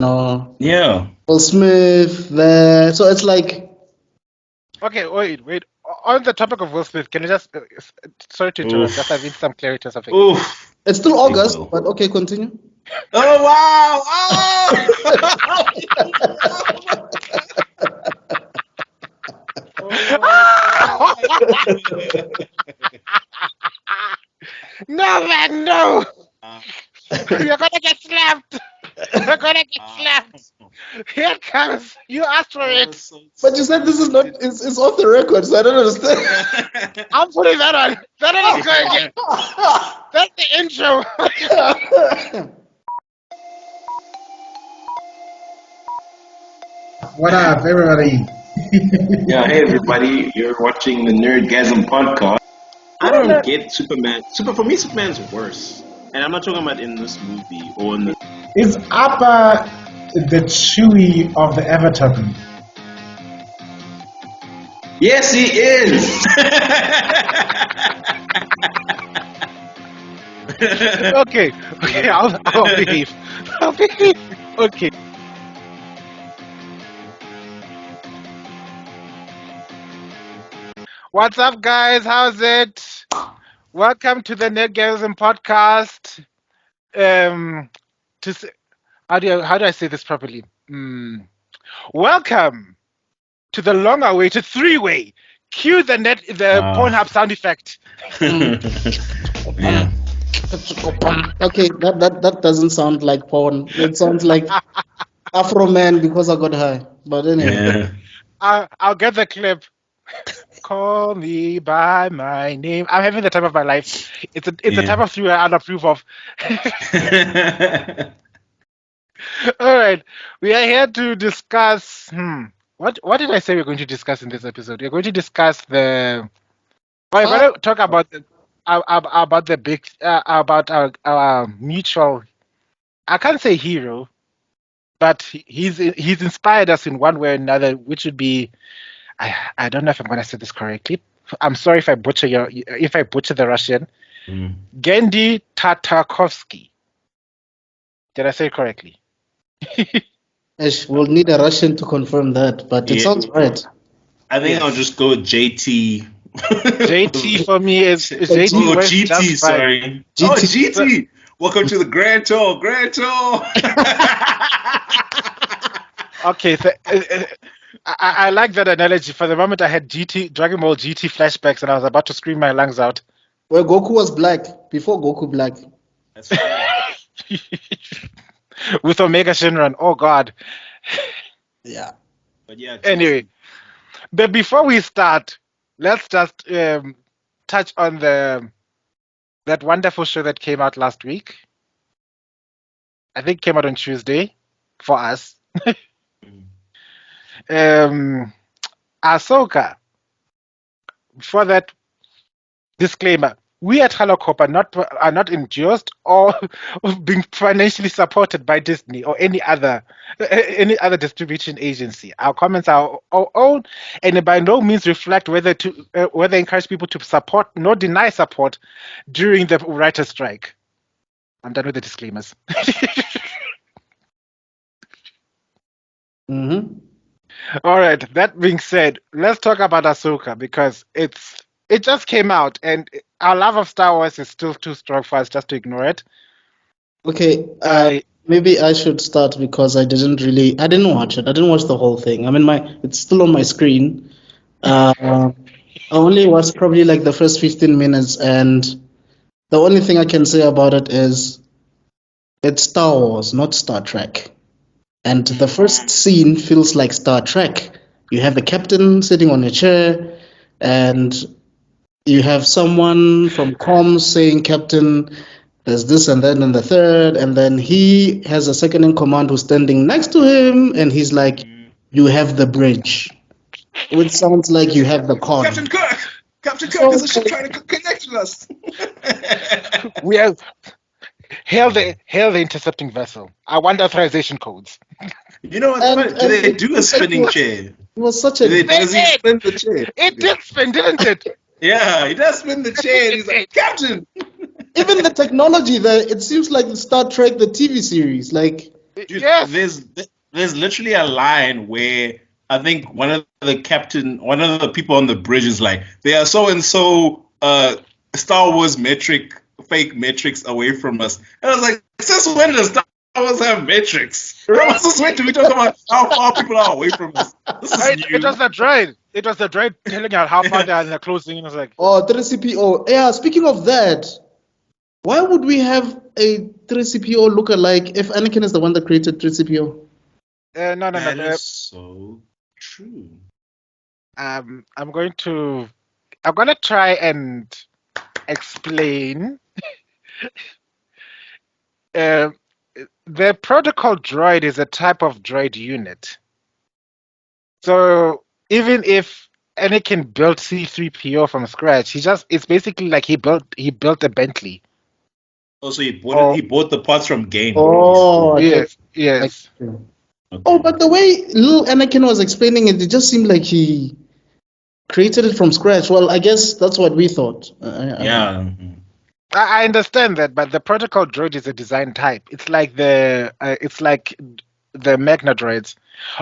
No, Yeah. Will Smith there. So it's like, Okay, wait. On the topic of Will Smith, can you just sorry to interrupt, just I need Oof. some clarity or something. Oof. it's still Big August, Will. but okay, continue. Oh wow! Oh! Oh my No man, no! God. You're gonna get slapped! You're gonna get slapped! Here it comes! You asked for That it! was so But you said this is not, stupid. it's off the record, so I don't understand. I'm putting that on! That one is going! That's the intro! What up, everybody? Yeah, hey everybody, you're watching the Nerdgasm podcast. I don't get Superman. For me, Superman's worse. And I'm not talking about in this movie or in the. Is Appa the Chewie of the Avatar group? Yes, he is! Okay, I'll behave. I'll behave. Okay. What's up, guys? How's it? Welcome to the Nerdgasm podcast. To say, how do I say this properly? Welcome to the long-awaited three-way. Cue the Pornhub sound effect. Yeah. Okay, that doesn't sound like porn. It sounds like Afro Man because I got high. But anyway. Yeah. I'll get the clip. Call me by my name. I'm having the time of my life. It's a type of three I don't approve of. All right, we are here to discuss. What did I say we're going to discuss in this episode? We're going to discuss the. We're going to talk about about the big about our mutual. I can't say hero, but he's inspired us in one way or another, which would be. I don't know if I'm going to say this correctly. I'm sorry if I butcher the Russian. Genndy Tartakovsky. Did I say it correctly? We'll need a Russian to confirm that, but it sounds right. I think I'll just go with JT. JT for me is JT. Oh, works GT, just fine. sorry. GT. Oh, GT. Welcome to the Grand Tour. Grand Tour. Okay, so, I like that analogy. For the moment, I had Dragon Ball GT flashbacks, and I was about to scream my lungs out. Where Goku was black, before Goku Black. That's right. With Omega Shenron. Oh God. Yeah. But yeah. Anyway, but before we start, let's just touch on that wonderful show that came out last week. I think it came out on Tuesday for us. Ahsoka. Before that, disclaimer: we at Hello Corp are not endorsed or being financially supported by Disney or any other distribution agency. Our comments are our own, and by no means reflect whether encourage people to support nor deny support during the writer's strike. I'm done with the disclaimers. All right. That being said, let's talk about Ahsoka because it just came out, and our love of Star Wars is still too strong for us just to ignore it. Okay, maybe I should start because I didn't watch it. I didn't watch the whole thing. It's still on my screen. I only watched probably like the first 15 minutes, and the only thing I can say about it is it's Star Wars, not Star Trek. And the first scene feels like Star Trek. You have the captain sitting on a chair, and you have someone from comms saying, Captain, there's this and that and the third, and then he has a second in command who's standing next to him, and he's like, you have the bridge. Which sounds like you have the con. Captain Kirk! Captain Kirk is a ship trying to connect with us. We have hail the intercepting vessel. I want authorization codes. You know what's funny? Do they do a spinning chair? It was such a... Does he spin the chair? It did spin, didn't it? Yeah, he does spin the chair. And he's like, Captain! Even the technology there, it seems like Star Trek, the TV series. Like, Dude, Yes. there's literally a line where I think one of the people on the bridge is like, they are so and so Star Wars fake metrics away from us. And I was like, since when does Star Wars have metrics? Since when do we talk about how far people are away from us? This is It new. was the droid. It was the droid telling her how far they are in the closing. It was like, Oh, 3CPO. Yeah, speaking of that, why would we have a 3CPO lookalike if Anakin is the one that created 3CPO? no. That is so true. I'm gonna try and explain. The protocol droid is a type of droid unit. So even if Anakin built C3PO from scratch, it's basically like he built a Bentley. Also, he bought the parts from game. Oh, Yes. Okay. Oh, but the way little Anakin was explaining it, it just seemed like he created it from scratch. Well, I guess that's what we thought. Yeah. I understand that, but the protocol droid is a design type. It's like the Magna droids,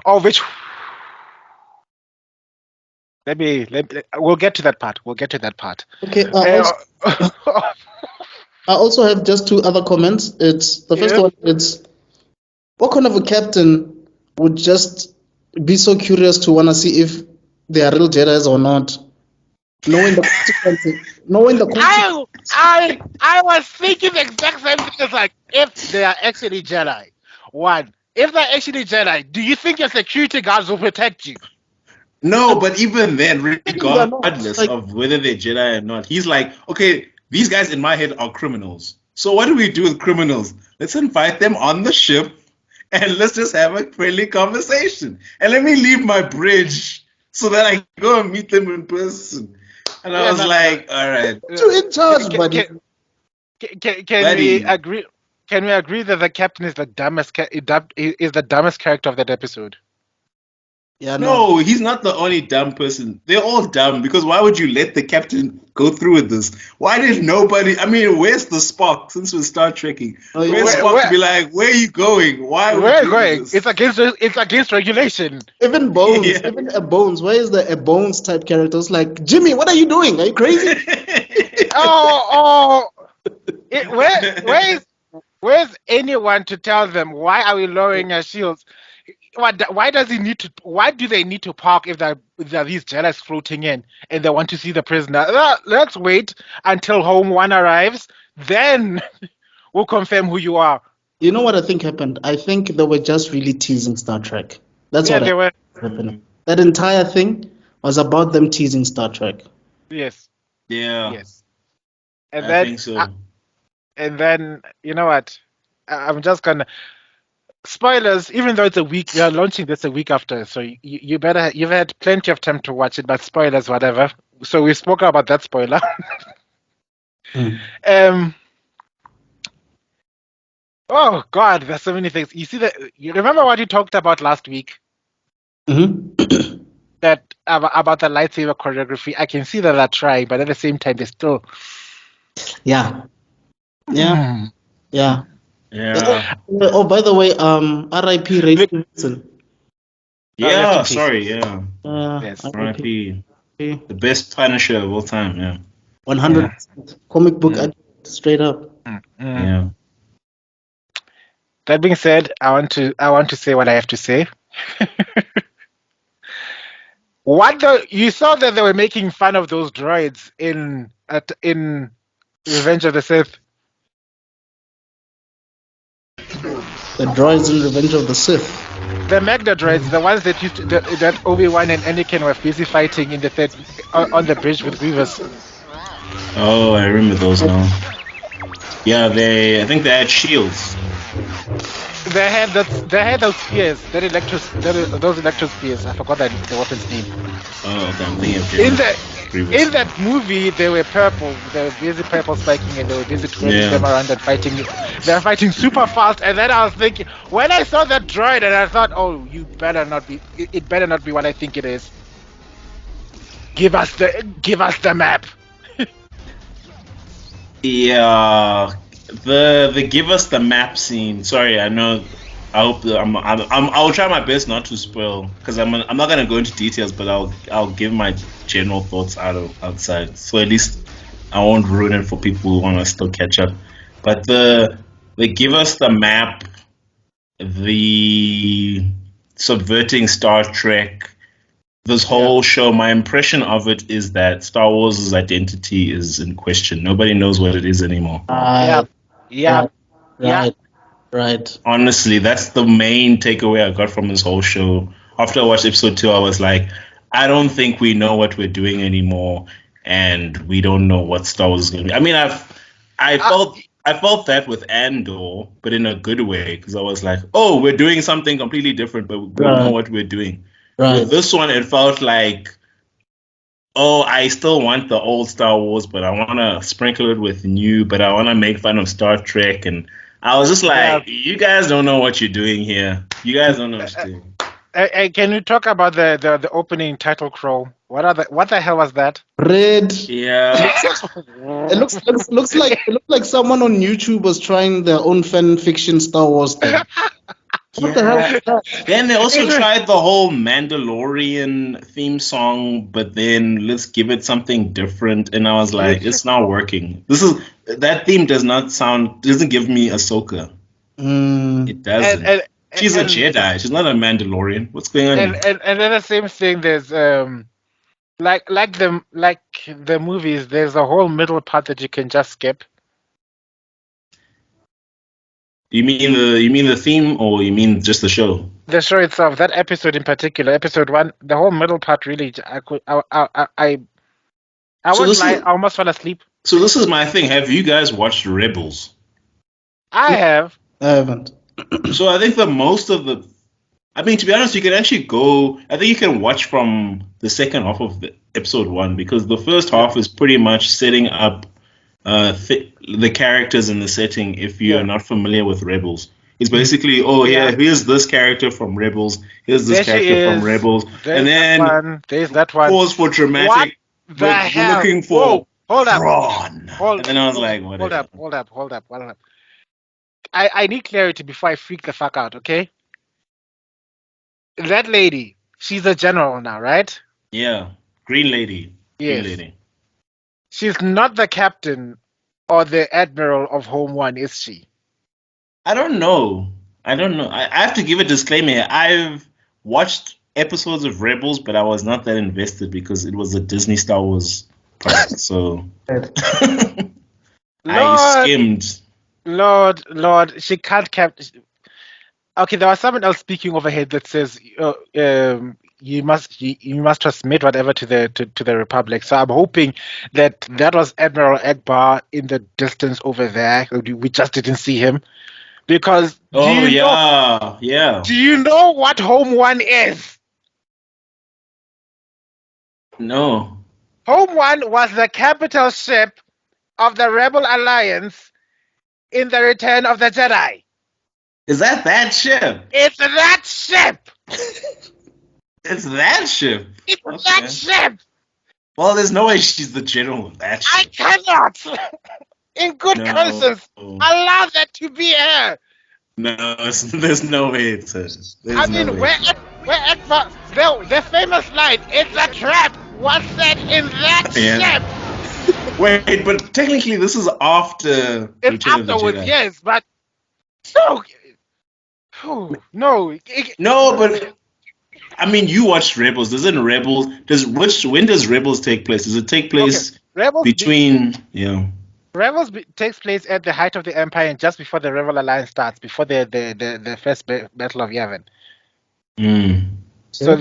of which we'll get to that part. Okay. I also have just two other comments. It's the first one. It's what kind of a captain would just be so curious to want to see if they are real Jedi's or not, knowing the consequences. I was thinking the exact same thing. It's like, if they are actually Jedi, if they're actually Jedi, do you think your security guards will protect you? No, but even then, regardless Like- of whether they're Jedi or not, he's like, okay, these guys in my head are criminals. So what do we do with criminals? Let's invite them on the ship and let's just have a friendly conversation. And let me leave my bridge so that I can go and meet them in person. And I was like, all right. You're in charge, buddy. Can we agree? Can we agree that the captain is the dumbest character of that episode? Yeah, No, he's not the only dumb person. They're all dumb because why would you let the captain go through with this? Why did nobody? I mean, where's the Spock? Since we're Star Trekking, where's Spock to be like, where are you going? Why? Where going? This? It's against regulation. Even Bones, even a Bones. Where is a Bones type character? It's like, Jimmy, what are you doing? Are you crazy? Where's anyone to tell them why are we lowering our shields? Why do they need to park if there are these Jedi's floating in and they want to see the prisoner? Let's wait until Home One arrives, then we'll confirm who you are. You know what I think happened? I think they were just really teasing Star Trek. That's what happened. That entire thing was about them teasing Star Trek. Yes. Yeah. Yes. And I think so. And then, you know what? I'm just gonna spoilers. Even though it's a week, we are launching this a week after, so you've had plenty of time to watch it. But spoilers, whatever. So we spoke about that spoiler. Oh God, there's so many things. You see that? You remember what you talked about last week? Mm-hmm. That about the lightsaber choreography. I can see that they're trying, but at the same time, they're still. Yeah. Yeah. Oh, by the way, R.I.P. Ray Stevenson. Yeah, sorry, yeah. Yes. R.I.P. The best Punisher of all time, yeah. 100% comic book straight up. Yeah. That being said, I want to say what I have to say. You saw that they were making fun of those droids in Revenge of the Sith. The droids in Revenge of the Sith. The Magna droids, the ones that that Obi-Wan and Anakin were busy fighting in the on the bridge with Grievous. Oh, I remember those now. Yeah, I think they had shields. They had those spears, those electro spears. I forgot the weapon's name. Oh, okay, I'm thinking of Grievous. In that movie, they were purple. They were busy purple spiking, and they were busy twirling them around and fighting. They were fighting super fast. And then I was thinking, when I saw that droid, and I thought, oh, it better not be what I think it is. Give us the map. Yeah, the give us the map scene. Sorry, I know I hope that I'll try my best not to spoil because I'm not gonna go into details, but I'll give my general thoughts outside, so at least I won't ruin it for people who want to still catch up. But they give us the map, the subverting Star Trek. This whole show, my impression of it is that Star Wars' identity is in question. Nobody knows what it is anymore. Right. Honestly, that's the main takeaway I got from this whole show. After I watched episode 2, I was like, I don't think we know what we're doing anymore, and we don't know what Star Wars is going to be. I mean, I felt that with Andor, but in a good way, because I was like, oh, we're doing something completely different, but we know what we're doing. Right. With this one, it felt like, oh, I still want the old Star Wars, but I want to sprinkle it with new, but I want to make fun of Star Trek. And I was just like, you guys don't know what you're doing here. You guys don't know what you're doing. Can you talk about the opening title crawl? What the hell was that? Red. Yeah. It looks like someone on YouTube was trying their own fan fiction Star Wars thing. What the hell is that? Then they also tried the whole Mandalorian theme song, but then let's give it something different. And I was like, it's not working. That theme doesn't give me Ahsoka. Mm. It doesn't. She's a Jedi. She's not a Mandalorian. What's going on? And then the same thing. There's like the movies. There's a whole middle part that you can just skip. You mean the theme, or you mean just the show? The show itself, that episode in particular, episode 1, the whole middle part really, I almost fell asleep. So this is my thing. Have you guys watched Rebels? I have. I haven't. So I think to be honest, you can actually I think you can watch from the second half of the episode 1, because the first half is pretty much setting up the characters in the setting. If you're not familiar with Rebels, it's basically here's this character from Rebels, here's this character from Rebels, and then there's that one. Pause for dramatic. What the hell? We're looking for hold up. Thrawn. And then I was like, whatever. Hold up. I need clarity before I freak the fuck out. Okay. That lady, she's a general now, right? Yeah, Green Lady. Yes. Green Lady. She's not the captain or the admiral of Home One, is she? I don't know. I have to give a disclaimer here. I've watched episodes of Rebels, but I was not that invested because it was a Disney Star Wars product. So I skimmed. Lord, she can't captain. Okay, there was someone else speaking overhead that says you must transmit whatever to the Republic. So I'm hoping that was Admiral Akbar in the distance over there. We just didn't see him. Because do you know what Home One is? No. Home One was the capital ship of the Rebel Alliance in the Return of the Jedi. Is that ship? It's that ship. It's that ship. It's that ship. Well, there's no way she's the general of that ship. I cannot, in good conscience, allow that to be her. No, there's no way it's her. The famous line, "It's a trap," was said in that ship. Wait, but technically this is after. It's afterwards, yes, but no, but I mean, you watched Rebels. When does Rebels take place? Does it take place between? Rebels takes place at the height of the Empire and just before the Rebel Alliance starts, before the first Battle of Yavin. So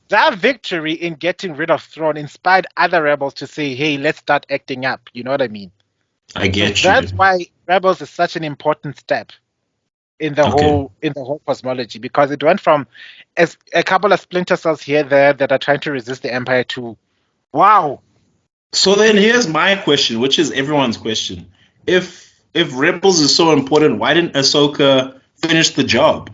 that victory in getting rid of Thrawn inspired other rebels to say, "Hey, let's start acting up." You know what I mean? I get you. That's why Rebels is such an important step in the whole cosmology, because it went from a couple of splinter cells here there that are trying to resist the Empire to wow. So then here's my question, which is everyone's question. If Rebels is so important, why didn't Ahsoka finish the job?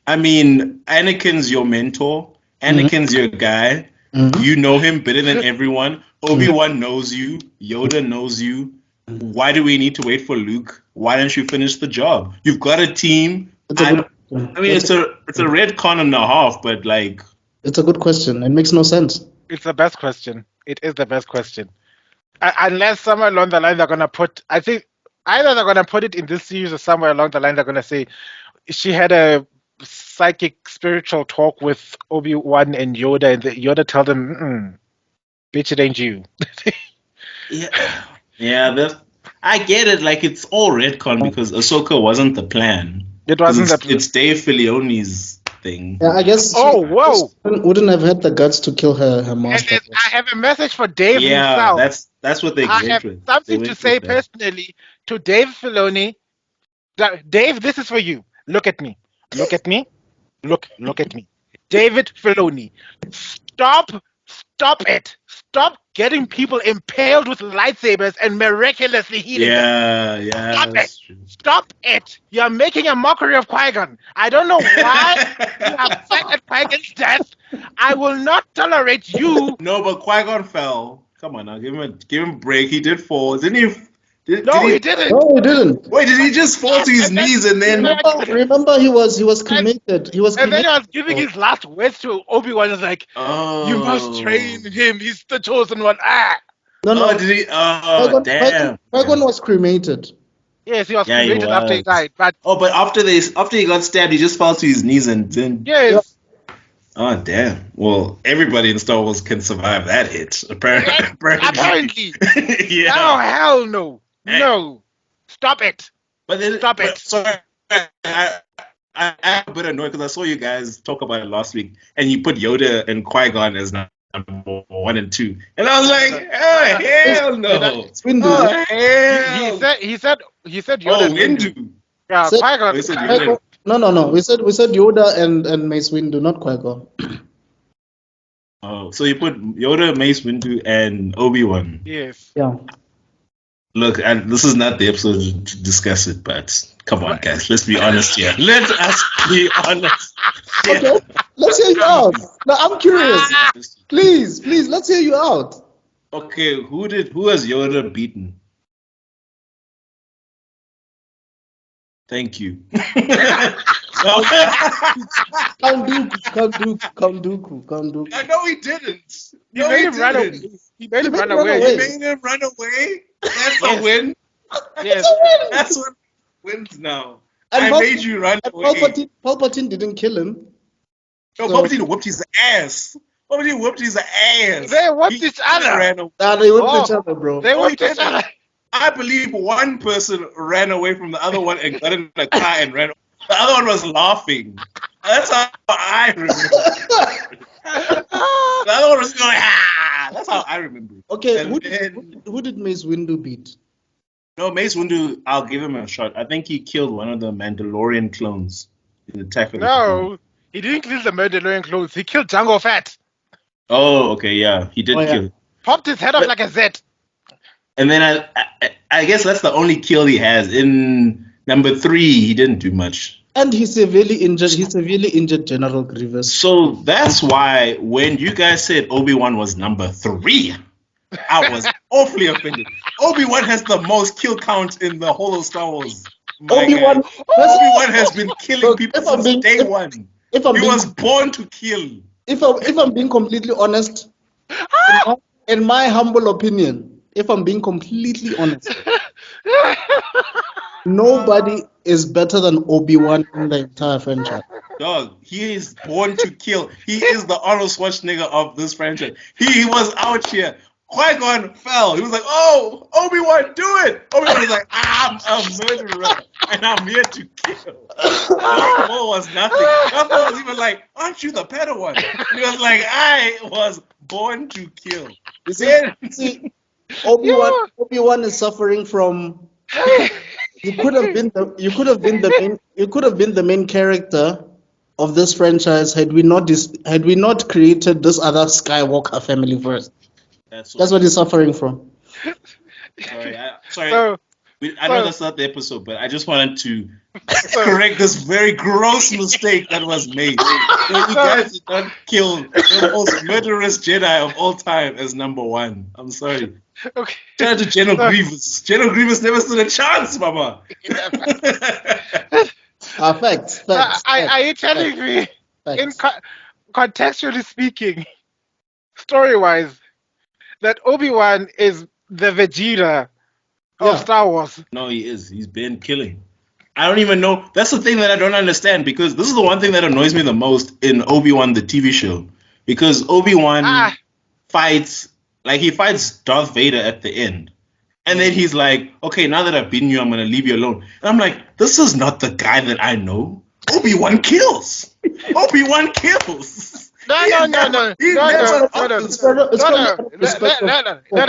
I mean, Anakin's your mentor. Anakin's your guy. You know him better than everyone. Obi-Wan knows you. Yoda knows you. Why do we need to wait for Luke? why don't you finish the job? You've got a team. It's a good question. I mean, it's a red con and a half, but like, It's a good question. It makes no sense. It's the best question. It is the best question. Unless somewhere along the line they're gonna put, I think either they're gonna put it in this series or somewhere along the line they're gonna say she had a psychic spiritual talk with Obi-Wan and Yoda, and Yoda told him, "Bitch, it ain't you." yeah. I get it. Like, it's all retcon because Ahsoka wasn't the plan. It wasn't the plan. It's Dave Filoni's thing. Yeah, I guess. Oh, whoa! Wouldn't have had the guts to kill her master. And I have a message for Dave Yeah, himself. that's what they I went have with. something They to went say with that. personally to Dave Filoni. Dave, this is for you. Look at me. Look at me. Look at me. David Filoni. Stop it. Stop getting people impaled with lightsabers and miraculously healing them. Yeah, Stop that's it. true. Stop it. You're making a mockery of Qui-Gon. I don't know why you are upset at Qui-Gon's death. I will not tolerate you. No, but Qui-Gon fell. Come on now, give him a break. He did fall, didn't he? He didn't. No, he didn't. Wait, did he just fall to his knees and then? Remember, he was cremated. He was And then cremated. he was giving his last words to Obi-Wan. It's like, Oh, you must train him. He's the chosen one. Ah. No. Oh, did he? Oh, damn. Qui-Gon was cremated. Yes, he was Yeah, he cremated after he was. died. But Oh, but after he got stabbed, he just fell to his knees and then. yes, Oh, damn. Well, everybody in Star Wars can survive that hit. Apparently. Yeah. Oh, hell no. Hey. No. Stop it. But then, Stop it. Sorry, I'm a bit annoyed because I saw you guys talk about it last week, and you put Yoda and Qui-Gon as number 1 and 2, and I was like, oh hell no! It's Windu. Oh, hell. He said Yoda. Oh, and Windu. Yeah, Said- Qui-Gon. He said Yoda. No. We said Yoda and Mace Windu, not Qui-Gon. Oh, so you put Yoda, Mace Windu, and Obi-Wan. Yes. Yeah. Look, and this is not the episode to discuss it, but come on, guys, let's be honest here. Let us be honest. Okay, let's hear you out. No, I'm curious. Please, let's hear you out. Okay, who has Yoda beaten? Thank you. Count Dooku. I know he didn't. He made him run away. He made him run away. You made him run away? That's a win. Yes. That's what wins now. And I made you run away. Palpatine didn't kill him. No, So- Palpatine whooped his ass. Palpatine whooped his ass. They whooped He each other. ran away. Nah, they whipped Oh. each other, bro. They whooped each other. I believe one person ran away from the other one and got in the car and ran away. The other one was laughing. That's how I remember. The other one was going, ah! That's how I remember. Okay, And who then- did Mace Windu beat? No, Mace Windu, I'll give him a shot. I think he killed one of the Mandalorian clones in Attack of the Clones. No, he didn't kill the Mandalorian clones. He killed Jango Fett. Oh, okay, yeah, he did Oh, yeah. kill. Popped his head off But- like a Z. And then I guess that's the only kill he has. In number 3, he didn't do much. And he's severely injured General Grievous. So that's why when you guys said Obi-Wan was number 3, I was awfully offended. Obi-Wan has the most kill count in the whole of Star Wars. My Obi-Wan, guy. Obi-Wan has been killing Look, people if I'm since being- day if- one. if I'm He being, was born to kill. if I'm being completely honest, in my humble opinion, if I'm being completely honest, nobody is better than Obi-Wan in the entire franchise. Dog, he is born to kill. He is the Arnold Schwarzenegger of this franchise. He was out here. Qui-Gon fell. He was like, oh, Obi-Wan, do it. Obi-Wan was like, I'm a murderer, and I'm here to kill. Darth Maul was nothing. Darth Maul was even like, aren't you the Padawan? He was like, I was born to kill. You see, Obi-Wan is suffering from. You could have been the main character of this franchise had we not created this other Skywalker family first. That's what he's suffering from. Sorry. So, I know that's not the episode, but I just wanted to correct this very gross mistake that was made. You guys did not kill the most murderous Jedi of all time as number 1. I'm sorry. Okay. Shout out to General Grievous. General Grievous never stood a chance, mama. Facts. Are you telling me, in Facts. contextually speaking, story-wise, that Obi-Wan is the Vegeta of Star Wars? No, he is. He's been killing. I don't even know. That's the thing that I don't understand, because this is the one thing that annoys me the most in Obi-Wan, the TV show. Because Obi-Wan fights Darth Vader at the end. And then he's like, okay, now that I've beaten you, I'm going to leave you alone. And I'm like, this is not the guy that I know. Obi-Wan kills. Obi-Wan kills. No.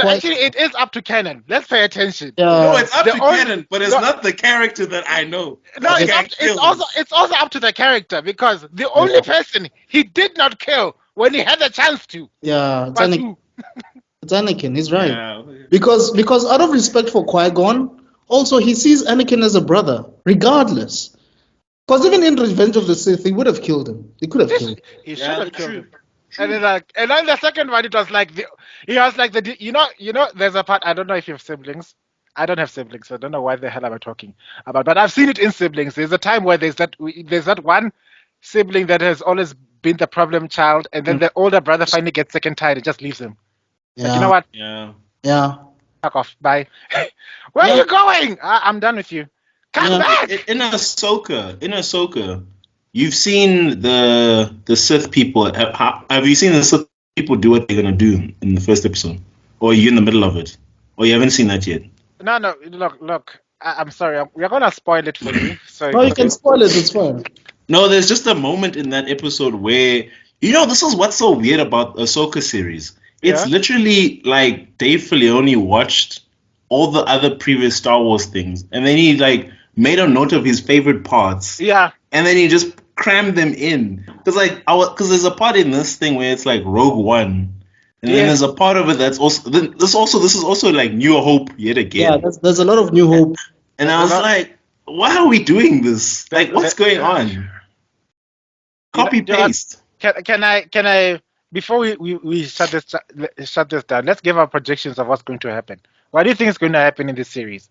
Actually, it is up to canon. Let's pay attention. No, it's up to canon, but it's not the character that I know. No, it's also up to the character, because the only person he did not kill when he had the chance to. Yeah, it's Anakin. He's right. Yeah. Because out of respect for Qui-Gon, also he sees Anakin as a brother, regardless. Because even in Revenge of the Sith, he would have killed him. He could have killed him. He should have killed him. And then the second one, it was like there's a part, I don't know if you have siblings. I don't have siblings, so I don't know why the hell am I talking about. But I've seen it in siblings. There's a time where there's that one sibling that has always been the problem child, and then the older brother finally gets sick and tired and just leaves him. Yeah. Like, you know what? Yeah. Fuck off. Bye. Where are you going? I'm done with you. Come back. In Ahsoka, you've seen the Sith people. Have you seen the Sith people do what they're gonna do in the first episode, or are you in the middle of it, or you haven't seen that yet? No. Look. I'm sorry. We're gonna spoil it for you. So No, you can spoil it. It's fine. No, there's just a moment in that episode where, this is what's so weird about Ahsoka series. It's literally like Dave Filoni watched all the other previous Star Wars things, and then he made a note of his favorite parts. Yeah. And then he just crammed them in. Because there's a part in this thing where it's like Rogue One. And then there's a part of it that's also this is also like New Hope yet again. Yeah, there's a lot of New Hope. And I was like, why are we doing this? Like, what's going on? Copy paste. Can I before we shut this down, let's give our projections of what's going to happen. What do you think is going to happen in this series?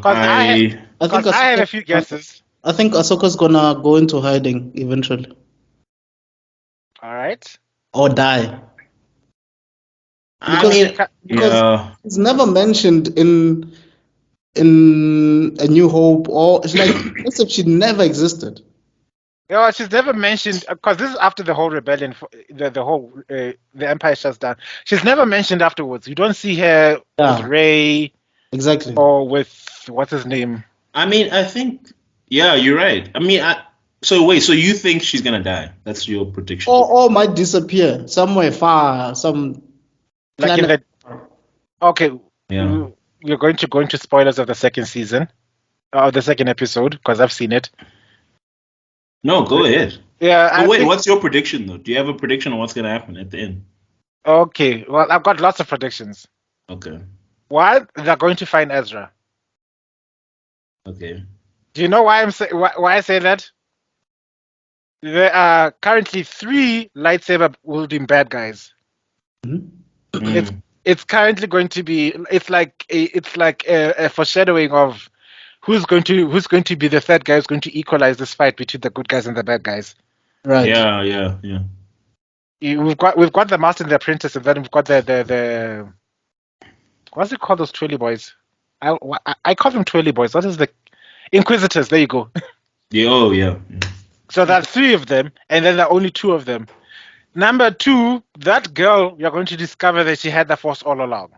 I have a few guesses. I think Ahsoka's gonna go into hiding eventually. All right. Or die. Because it's never mentioned in A New Hope, or it's like as if she never existed. Yeah, she's never mentioned, because this is after the whole rebellion, the Empire shuts down. She's never mentioned afterwards. You don't see her with Rey, exactly, or with what's his name. I think, you're right. So you think she's gonna die? That's your prediction? Or might disappear somewhere far, some planet. Okay. Yeah. We're going to go into spoilers of the second season, of the second episode, because I've seen it. No, go ahead. Yeah. What's your prediction though? Do you have a prediction on what's gonna happen at the end? Okay. Well, I've got lots of predictions. Okay. One, they're going to find Ezra. Okay. Do you know why why I say that? There are currently 3 lightsaber wielding bad guys. Mm-hmm. It's currently going to be. It's like a foreshadowing of who's going to be the third guy who's going to equalize this fight between the good guys and the bad guys. Right. Yeah. We've got the master and the apprentice, and then we've got the what's it called, those twirly boys? I call them twirly boys. What is the Inquisitors? There you go. Yeah. So there are 3 of them, and then there are only 2 of them. Number 2, that girl, you're going to discover that she had the Force all along.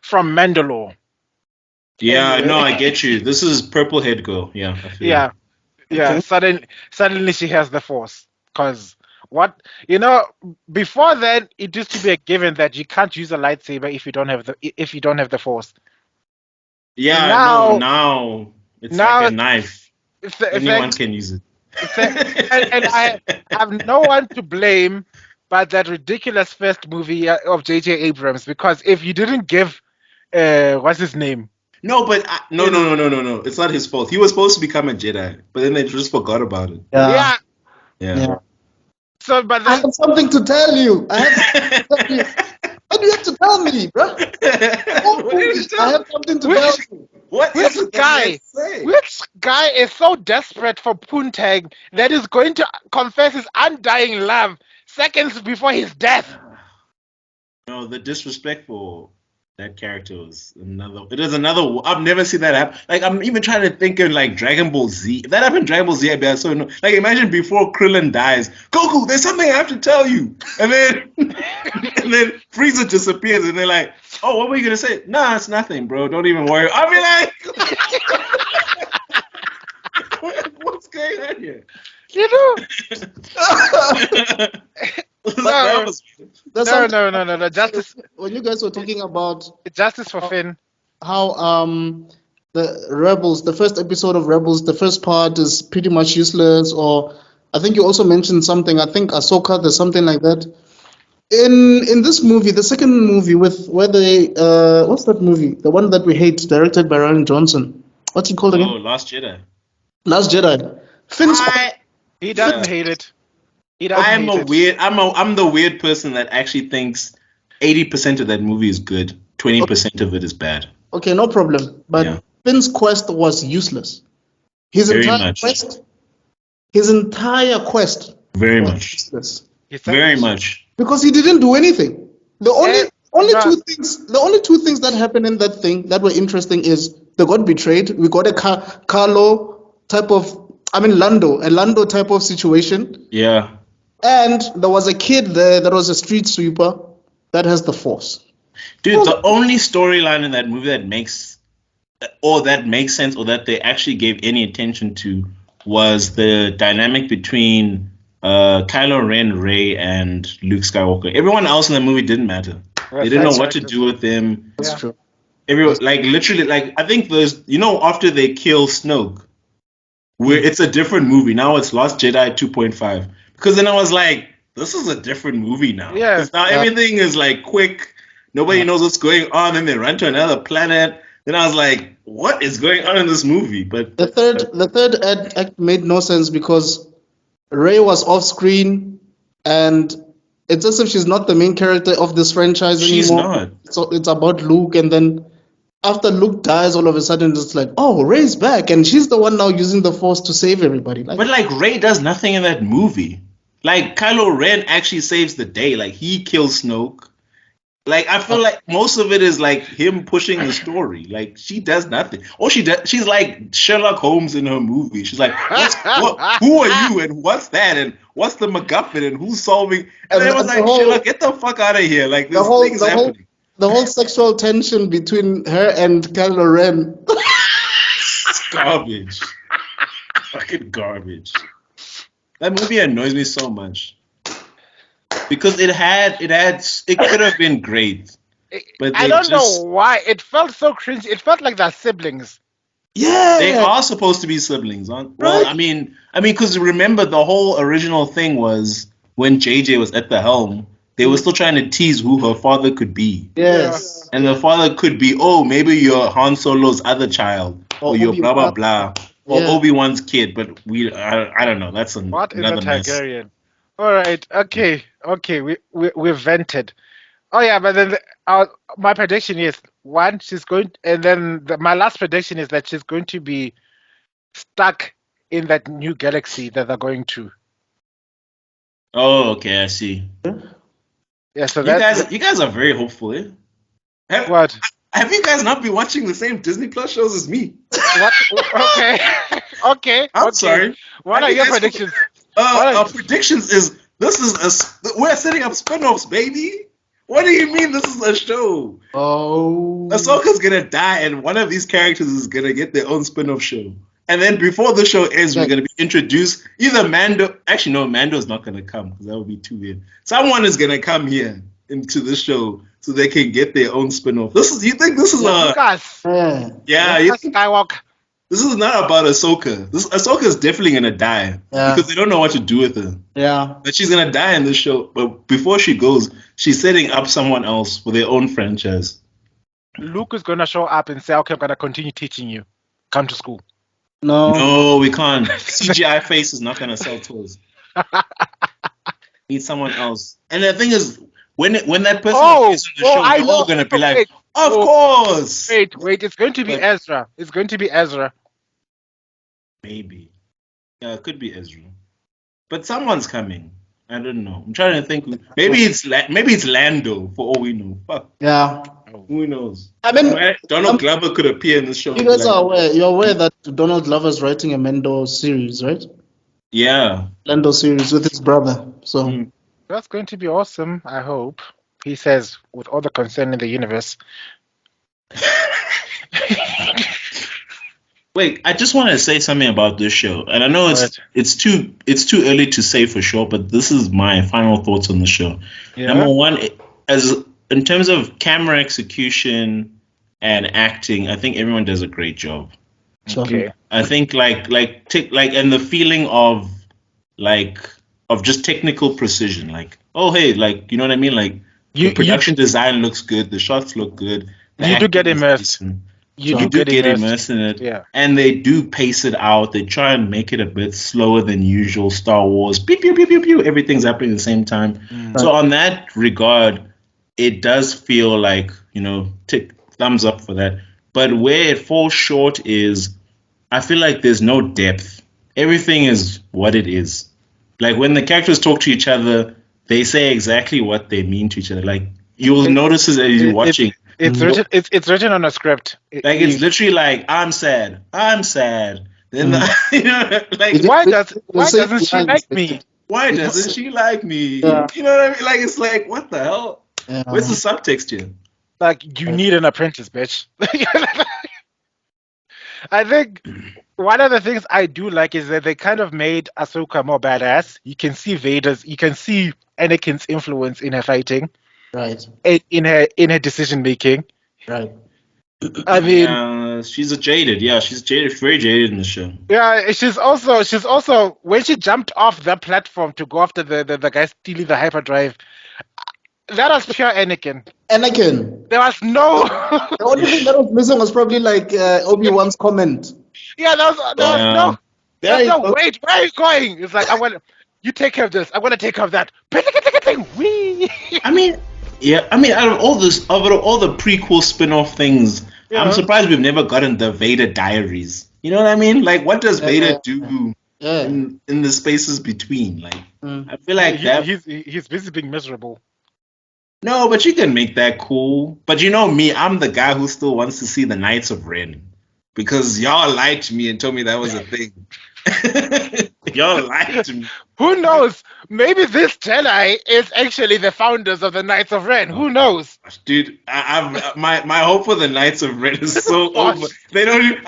From Mandalore. Yeah, no, I get you. This is purple head girl. Yeah. Yeah. Okay. Suddenly she has the Force, because before then it used to be a given that you can't use a lightsaber if you don't have the Force. Yeah. Now it's like a knife. Anyone can use it. And I have no one to blame but that ridiculous first movie of J.J. Abrams, because if you didn't give what's his name? No, but no. It's not his fault. He was supposed to become a Jedi, but then they just forgot about it. Yeah. Yeah. So, but I then, have something to tell you. I have something to tell you. What do you have to tell me, bro? What did you I tell? have something to tell you. What is it that you have to say? which guy is so desperate for Poontang that is going to confess his undying love seconds before his death? No, the disrespect for that character was another. It is another. I've never seen that happen. Like I'm even trying to think in like Dragon Ball Z. If that happened in Dragon Ball Z, I'd be so annoyed. Like imagine before Krillin dies, Goku, there's something I have to tell you, and then and then Frieza disappears, and they're like, oh, what were you gonna say? Nah, it's nothing, bro. Don't even worry. I'll be like, what's going on here? You know? That was There's No, something- no. Justice, When you guys were talking about justice for Finn. how the Rebels, the first episode of Rebels, the first part is pretty much useless, or I think you also mentioned something. I think Ahsoka, there's something like that. In this movie, the second movie with where they what's that movie? The one that we hate, directed by Ryan Johnson. What's it called again? Last Jedi. Last Jedi. Finn's He doesn't Yeah. hate it. He doesn't I'm hate a it. weird. I'm the weird person that actually thinks 80% of that movie is good, 20% of it is bad. okay, no problem. But Yeah. Finn's quest was useless. His Very entire much. quest. His entire quest Very was much. useless. He said Very it. much. Because he didn't do anything. The only bruh. only two things that happened in that thing that were interesting is they got betrayed. We got a Carlo type of, a Lando type of situation, Yeah. and there was a kid there that was a street sweeper that has the Force. Dude, the only storyline in that movie that makes sense or that they actually gave any attention to was the dynamic between Kylo Ren, Rey, and Luke Skywalker. Everyone else in the movie didn't matter. They didn't know what to do with them. That's Yeah. true. Everyone, like literally, like I think there's, after they kill Snoke, where it's a different movie now. It's Last Jedi 2.5. Because then I was like, this is a different movie now. Yeah. 'Cause now Yeah. everything is like quick. Nobody knows what's going on. Then they run to another planet. Then I was like, what is going on in this movie? But The third act made no sense because Rey was off screen, and it's as if she's not the main character of this franchise She's anymore. not. So it's about Luke, and then after Luke dies, all of a sudden it's like, oh, Rey's back, and she's the one now using the Force to save everybody. Like, But like Rey does nothing in that movie. Like Kylo Ren actually saves the day. Like he kills Snoke. Like I feel like most of it is like him pushing the story. Like she does nothing. All she does, she's like Sherlock Holmes in her movie. She's like, who are you and what's that and what's the MacGuffin and who's solving? And And I was the like, whole- Sherlock, get the fuck out of here! Like this thing is happening. the whole sexual tension between her and Kylo Ren. It's garbage. Fucking garbage. That movie annoys me so much. Because it could have been great. But I don't know why. It felt so cringy. It felt like they're siblings. Yeah, They are supposed to be siblings, aren't? Well, Right. I mean, because remember the whole original thing was when JJ was at the helm, they were still trying to tease who her father could be, Yes. and the father could be, oh, maybe you're Han Solo's other child, or you're blah blah Obi-Wan. blah, or Yeah. Obi-Wan's kid. But I don't know. That's What in the another mess. Targaryen? All right. Okay. We vented. Oh yeah, but then my prediction is one. She's going, and then my last prediction is that she's going to be stuck in that new galaxy that they're going to. Oh, okay, I see. Yeah. So You guys are very hopeful, eh? what? Have you guys not been watching the same Disney Plus shows as me? What? Okay. Okay. I'm okay. sorry. What Have are you your guys- predictions? Our predictions is we're setting up spin-offs, baby. What do you mean this is a show? Oh. Ahsoka's gonna die, and one of these characters is gonna get their own spin-off show. And then before the show ends, we're gonna be introduced. Either Mando, actually no, Mando's not gonna come because that would be too weird. Someone is gonna come here into the show so they can get their own spin-off. You think this is Lucas. Yeah. Lucas Skywalker. this is not about Ahsoka. Ahsoka is definitely gonna die Yeah. because they don't know what to do with her. Yeah. But she's gonna die in this show. But before she goes, she's setting up someone else for their own franchise. Luke is gonna show up and say, "Okay, I'm gonna continue teaching you. Come to school." No. No, we can't. CGI face is not gonna sell toys. Need someone else. And the thing is, when that person Oh, appears on the show, I you're know. all gonna be like, Wait. of course. Wait, it's going to be But- Ezra. It's going to be Ezra. Maybe. Yeah, it could be Ezra. But someone's coming. I don't know. I'm trying to think. Maybe it's Lando for all we know. Fuck. Yeah. Who knows? I mean, Donald Glover could appear in the show. you guys Like, are aware. You're aware that Donald Glover's writing a Mendo series, right? yeah. Lando series with his brother. So Mm. That's going to be awesome, I hope. He says, with all the concern in the universe. Wait, I just want to say something about this show, and I know it's too early to say for sure, but this is my final thoughts on the show. Yeah. Number one, in terms of camera execution and acting, I think everyone does a great job. Okay. I think and the feeling of just technical precision, like, oh hey, like, you know what I mean, like the production design looks good, the shots look good, the You do acting get is immersed. decent. You You do do get immersed in it, Yeah. and they do pace it out. They try and make it a bit slower than usual. Star Wars, pew pew pew pew pew, everything's happening at the same time. So on that regard, it does feel like, thumbs up for that. But where it falls short is, I feel like there's no depth. Everything is what it is. Like when the characters talk to each other, they say exactly what they mean to each other. Like you'll notice it as you're watching. It's written. It's written on a script. It's literally like, I'm sad. Then Why doesn't she like me? Why doesn't she like me? Yeah. You know what I mean? Like, it's like, what the hell? Yeah. Where's the subtext here? Like, you need an apprentice, bitch. I think one of the things I do like is that they kind of made Ahsoka more badass. You can see Anakin's influence in her fighting, right. in her decision making. Right. I mean, she's jaded. Yeah, she's jaded, very jaded in the show. yeah, she's also when she jumped off the platform to go after the guy stealing the hyperdrive. That was pure Anakin. There was no. The only thing that was missing was probably like Obi-Wan's comment. Yeah, there was no. Wait, where are you going? It's like, you take care of this. I'm gonna take care of that. Wee. I mean, out of all the prequel spin-off things, I'm surprised we've never gotten the Vader diaries. You know what I mean? Like, what does Vader do in the spaces between? Like, I feel like he's busy being miserable. No, but you can make that cool. But you know me, I'm the guy who still wants to see the Knights of Ren. Because y'all lied to me and told me that was a thing. Y'all lied to me. Who knows? Maybe this Jedi is actually the founders of the Knights of Ren. Who knows? Dude, my hope for the Knights of Ren is so over. They don't.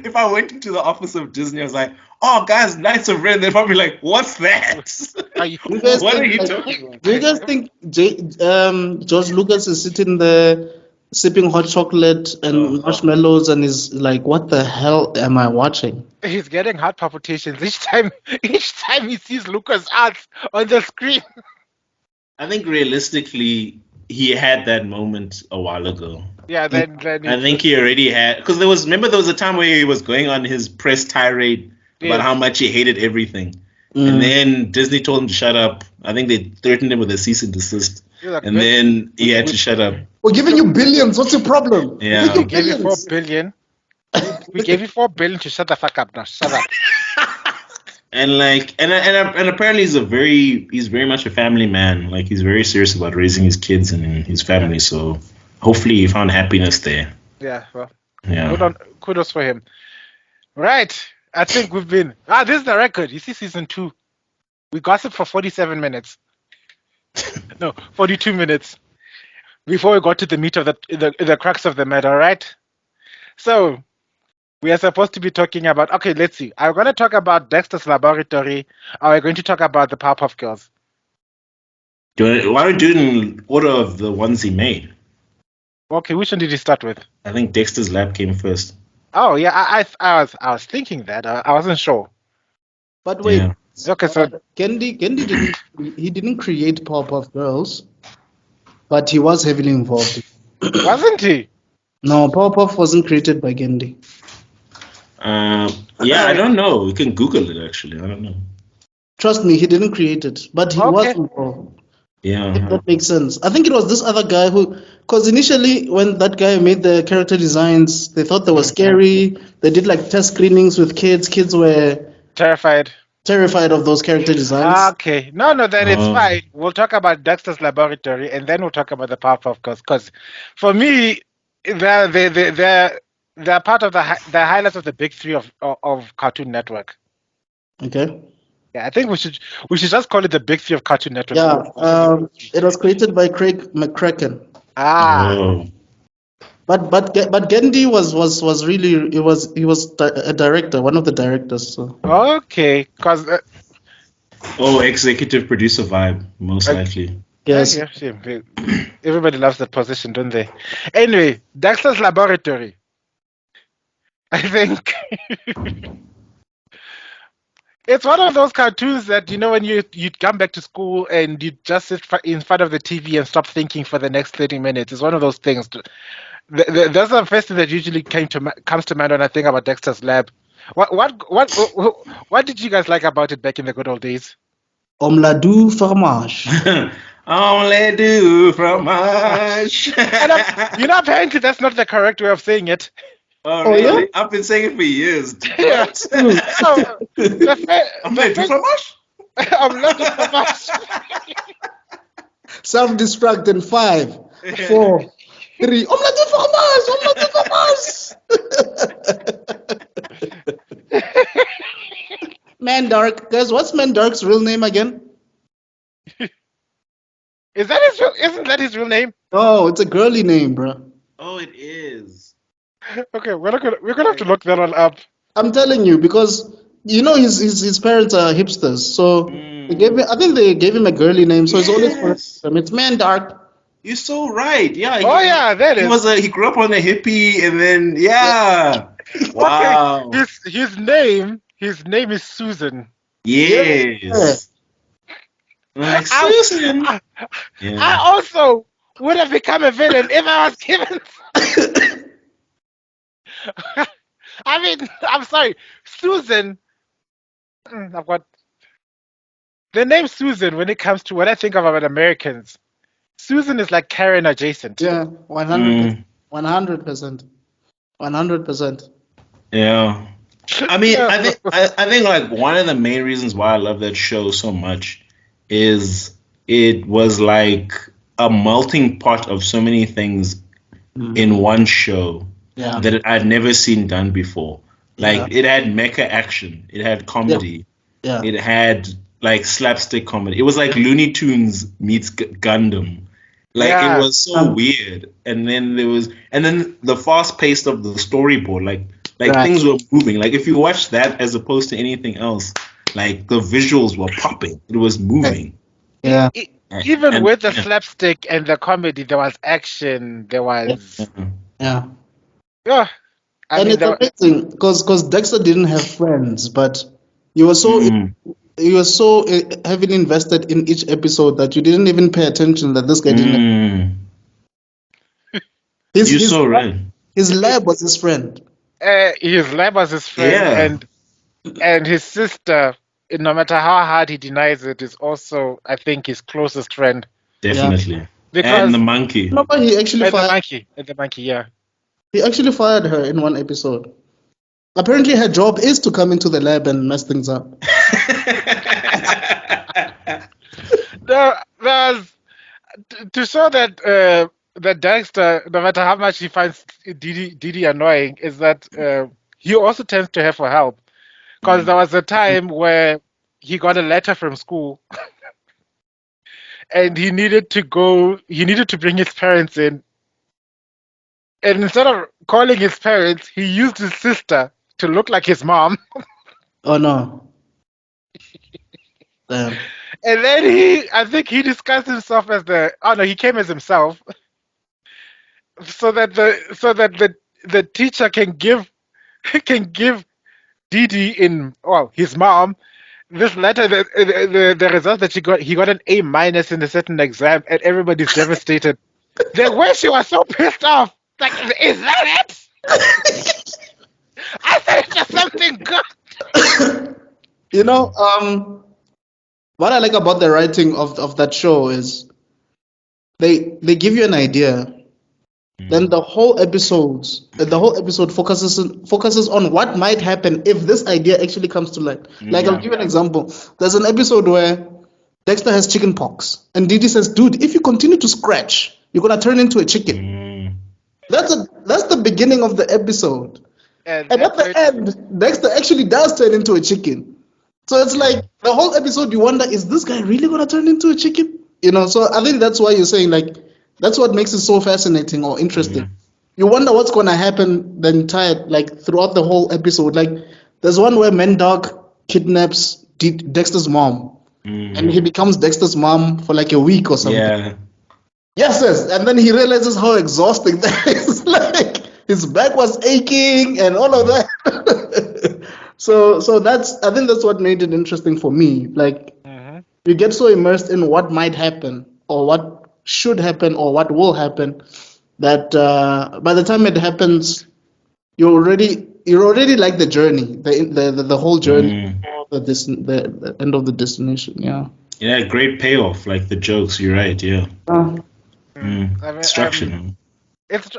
If I went into the office of Disney, I was like, "Oh, guys, Knights of Ren." They'd probably be like, "What's that? What are you talking about?" Do you guys think George Lucas is sitting there sipping hot chocolate and marshmallows and is like, "What the hell am I watching?" He's getting heart palpitations each time he sees Lucas arts on the screen. I think realistically, he had that moment a while ago. Yeah, then I think he already had, because there was a time where he was going on his press tirade about how much he hated everything, and then Disney told him to shut up. I think they threatened him with a cease and desist, and then he had to shut up. We're giving you billions. What's your problem? Yeah, we gave you $4 billion. We gave you $4 billion to shut the fuck up now. Shut up. And apparently he's very much a family man. Like, he's very serious about raising his kids and his family. So hopefully he found happiness there. Yeah, well, yeah. Kudos for him. Right. I think we've been. This is the record. You see, season 2. We gossiped for 47 minutes. No, 42 minutes. Before we got to the meat of the crux of the matter, right? So, we are supposed to be talking about. Okay, let's see. I'm going to talk about Dexter's Laboratory. Or we're going to talk about the Powerpuff Girls. Why don't you do it in order of the ones he made? Okay, which one did you start with? I think Dexter's Lab came first. Oh yeah, I was thinking that. I wasn't sure. But wait. Yeah. Okay, so Genndy didn't create Powerpuff Girls, but he was heavily involved. wasn't he? No, Powerpuff wasn't created by Genndy. I don't know. You can Google it, actually. I don't know. Trust me, he didn't create it, but he was Okay. involved. Yeah. If that makes sense. I think it was this other guy because initially when that guy made the character designs, they thought they were scary. They did like test screenings with kids. Kids were Terrified. terrified of those character designs. Okay. No, then it's Oh. fine. We'll talk about Dexter's Laboratory and then we'll talk about the Powerpuff Girls. Because for me, they're part of the highlights of the big three of Cartoon Network. Okay. Yeah, I think we should just call it the big three of Cartoon Network. Yeah. It was created by Craig McCracken. Oh. But Genndy was really he was a director, one of the directors. So. Okay, because Executive producer vibe, most likely. Yes. everybody loves that position, don't they? Anyway, Dexter's Laboratory. I think it's one of those cartoons that when you'd come back to school and you'd just sit in front of the TV and stop thinking for the next 30 minutes. It's one of those things. That's the first thing that usually comes to mind when I think about Dexter's Lab. What did you guys like about it back in the good old days? Omladu fromage. Only do fromage. And apparently that's not the correct way of saying it. Oh, really? Yeah? I've been saying it for years. Yeah. Omelette du fromage? Omelette du fromage. Self-destruct in 5, 4, 3. Omelette du fromage! Omelette du fromage! Mandark. Guys, what's Mandark's real name again? Isn't that his real name? Oh, it's a girly name, bro. Oh, it is. Okay, we're gonna have to look that one up. I'm telling you because his parents are hipsters, so I think they gave him a girly name, so it's always for him. It's Mandark. You're so right. Yeah. That is. He grew up on a hippie, and then wow. Okay. His name is Susan. Yes. Like Susan. I also would have become a villain if I was given. I mean, I'm sorry, Susan. I've got the name Susan. When it comes to what I think about Americans, Susan is like Karen adjacent. Yeah, 100%. 100%. Yeah. I mean, I think like one of the main reasons why I love that show so much is it was like a melting pot of so many things in one show that I'd never seen done before. Like it had mecha action, it had comedy, it had like slapstick comedy. It was like Looney Tunes meets Gundam. Like it was so weird, and then the fast pace of the storyboard, like things were moving. Like if you watch that as opposed to anything else, like the visuals were popping. It was moving. Yeah. Even with the slapstick and the comedy, there was action. There was yeah. I mean, it's amazing because Dexter didn't have friends, but you were so heavily invested in each episode that you didn't even pay attention that this guy didn't. You're so right. His lab was his friend. His lab was his friend, and his sister. No matter how hard he denies it, is also, I think, his closest friend. Definitely. Because and the monkey. Remember, he actually fired the monkey. Yeah. He actually fired her in one episode. Apparently, her job is to come into the lab and mess things up. To show that that Dexter, no matter how much he finds Didi annoying, is that he also tends to have for help. Because there was a time where he got a letter from school and he needed to bring his parents in. And instead of calling his parents, he used his sister to look like his mom. Oh, no. Damn. And then I think he disguised himself as he came as himself. So that the teacher can give Didi his mom, this letter, the result that he got an A- in a certain exam, and everybody's devastated. The way she was so pissed off, like, is that it? I thought it was something good. what I like about the writing of that show is they give you an idea. Then the whole episode focuses on what might happen if this idea actually comes to light. Like I'll Yeah. give you an example. There's an episode where Dexter has chicken pox, and Didi says, "Dude, if you continue to scratch, you're gonna turn into a chicken." Mm. That's the beginning of the episode. And And at that's the end, Dexter actually does turn into a chicken. So it's like the whole episode you wonder, is this guy really gonna turn into a chicken? So I think that's why you're saying like that's what makes it so fascinating or interesting. You wonder what's gonna happen the entire like throughout the whole episode. Like there's one where Mendog kidnaps Dexter's mom and he becomes Dexter's mom for like a week or something. Yeah. Yes, and then he realizes how exhausting that is. Like his back was aching and all of that. So I think that's what made it interesting for me. Like you get so immersed in what might happen or what should happen or what will happen that by the time it happens, you're already like the journey, the whole journey, the end of the destination. Yeah. Yeah, great payoff. Like the jokes. You're right. Yeah. I mean, Instruction. if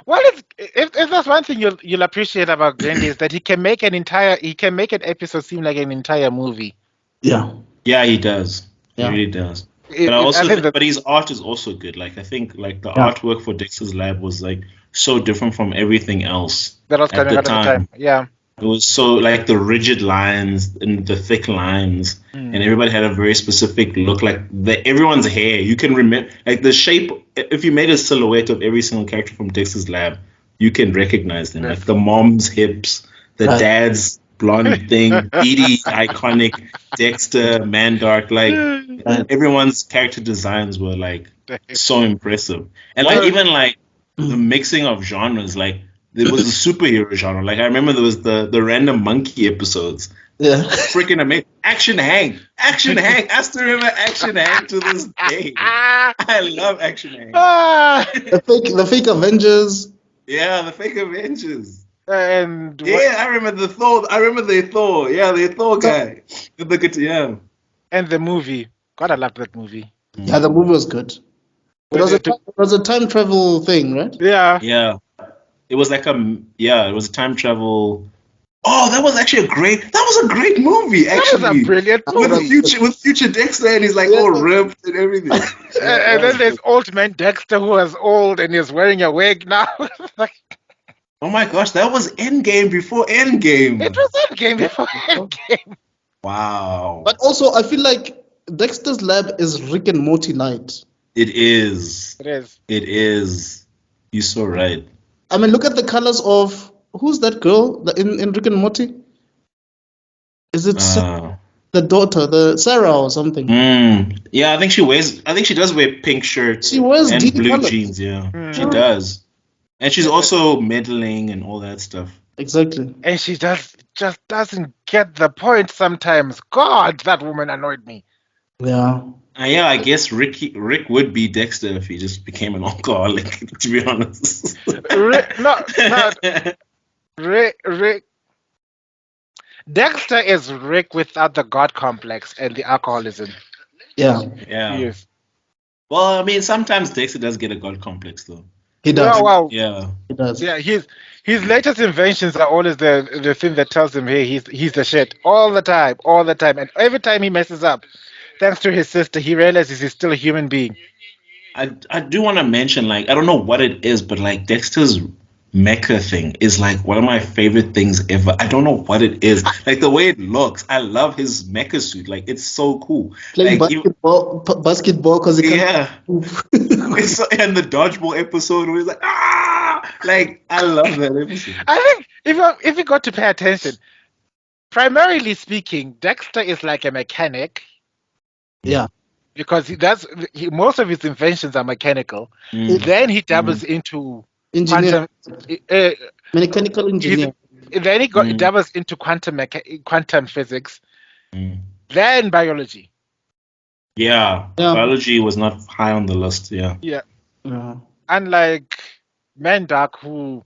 there's one thing you'll appreciate about Genndy is that he can make an episode seem like an entire movie. Yeah. Yeah, he does. Yeah. He really does. It- But I it- also, I think that- but his art is also good. Like I think, like the artwork for Dexter's Lab was like so different from everything else That was at coming the out at the time. Yeah. It was so like the rigid lines and the thick lines, and everybody had a very specific look. Like everyone's hair, you can remember like the shape. If you made a silhouette of every single character from Dexter's Lab, you can recognize them. Like the mom's hips, the dad's blonde thing, Edie iconic, Dexter, Mandark. Like everyone's character designs were like so impressive, and like even like the mixing of genres, like. There was a superhero genre. Like I remember there was the random monkey episodes. Yeah. Freaking amazing. Action Hank. Action Hank. I still remember Action Hank to this day. I love Action Hank. The fake Avengers. Yeah, the fake Avengers. And Yeah, I remember the Thor. Yeah, the Thor guy. Yeah. and the movie. God, I loved that movie. Yeah, the movie was good. It was a time travel thing, right? Yeah. Yeah. It was like it was a time travel. Oh, that was actually a great movie, actually. That was a brilliant movie. With future Dexter, and he's like all ripped and everything. And then there's old man Dexter who was old and is wearing a wig now. Oh my gosh, that was Endgame before Endgame. It was Endgame before Endgame. Wow. But also, I feel like Dexter's Lab is Rick and Morty light. It is. It is. It is. You're so right. I mean, look at the colors of who's that girl in Rick and Morty? Is it the daughter, the Sarah or something? Yeah, I think she does wear pink shirts. She wears and deep blue colors. jeans. Yeah, she does, and she's also meddling and all that stuff. Exactly. And she just doesn't get the point sometimes. God, that woman annoyed me. Yeah. Yeah, I guess Rick would be Dexter if he just became an alcoholic. To be honest. Rick. Dexter is Rick without the God complex and the alcoholism. Yeah. Yeah. Yes. Well, I mean, sometimes Dexter does get a god complex, though. He does. Oh, well, Yeah. He does. yeah. His latest inventions are always the thing that tells him, hey, he's the shit all the time, and every time he messes up, thanks to his sister, he realizes he's still a human being. I do want to mention, like, I don't know what it is, but like Dexter's mecha thing is like one of my favorite things ever. I don't know what it is. Like the way it looks, I love his mecha suit. Like it's so cool. Playing Like, basketball because he yeah. And the dodgeball episode where he's like, like I love that episode. I think if you got to pay attention, primarily speaking, Dexter is like a mechanic. Yeah. Because most of his inventions are mechanical. Then he dabbles into Engineer. quantum. Mechanical engineer. Then he dabbles into quantum physics. Then biology. Yeah. Biology was not high on the list. Yeah. Yeah. Yeah. Unlike Mandark, who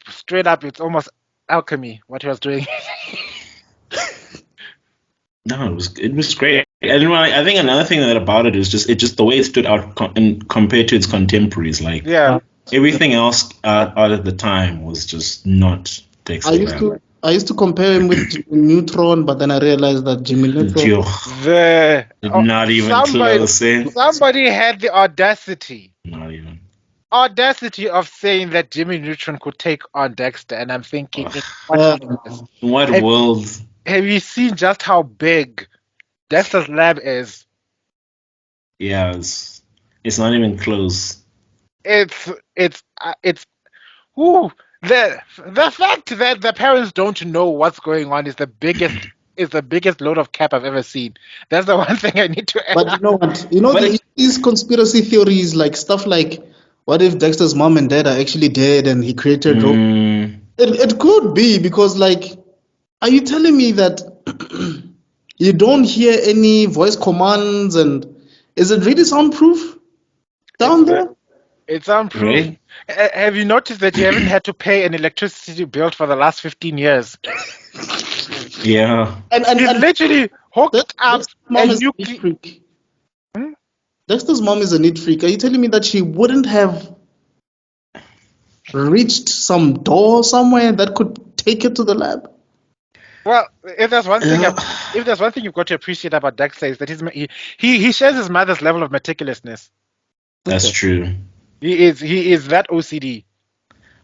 straight up, it's almost alchemy what he was doing. No, it was great. I think another thing that about it is just the way it stood out compared to its contemporaries. Like Yeah. everything else out at the time was just not I Dexter used Lab. to I used to compare him with Jimmy Neutron, but then I realized that Jimmy Neutron. Phew, The not even close. somebody had the audacity Not even. of saying that Jimmy Neutron could take on Dexter, and I'm thinking, Ugh. in what Uh, universe? In what Have- world? Have you seen just how big Dexter's lab is? Yeah, it's not even close. It's whoo, the fact that the parents don't know what's going on is the biggest load of cap I've ever seen. That's the one thing I need to but you add. know what? You know But these conspiracy theories, like stuff like, what if Dexter's mom and dad are actually dead and he created robots? mm, It could be because, like, are you telling me that you don't hear any voice commands, and is it really soundproof down It's there? it's unproof. right? Have you noticed that you haven't had to pay an electricity bill for the last 15 years? Yeah. And He's literally hooked up Dexter's mom a is a neat nuclear. freak. Dexter's mom is a neat freak. Are you telling me that she wouldn't have reached some door somewhere that could take it to the lab? Well, if there's one thing, Yeah. if there's one thing you've got to appreciate about Dexter is that he shares his mother's level of meticulousness. That's Okay. true. He is that OCD.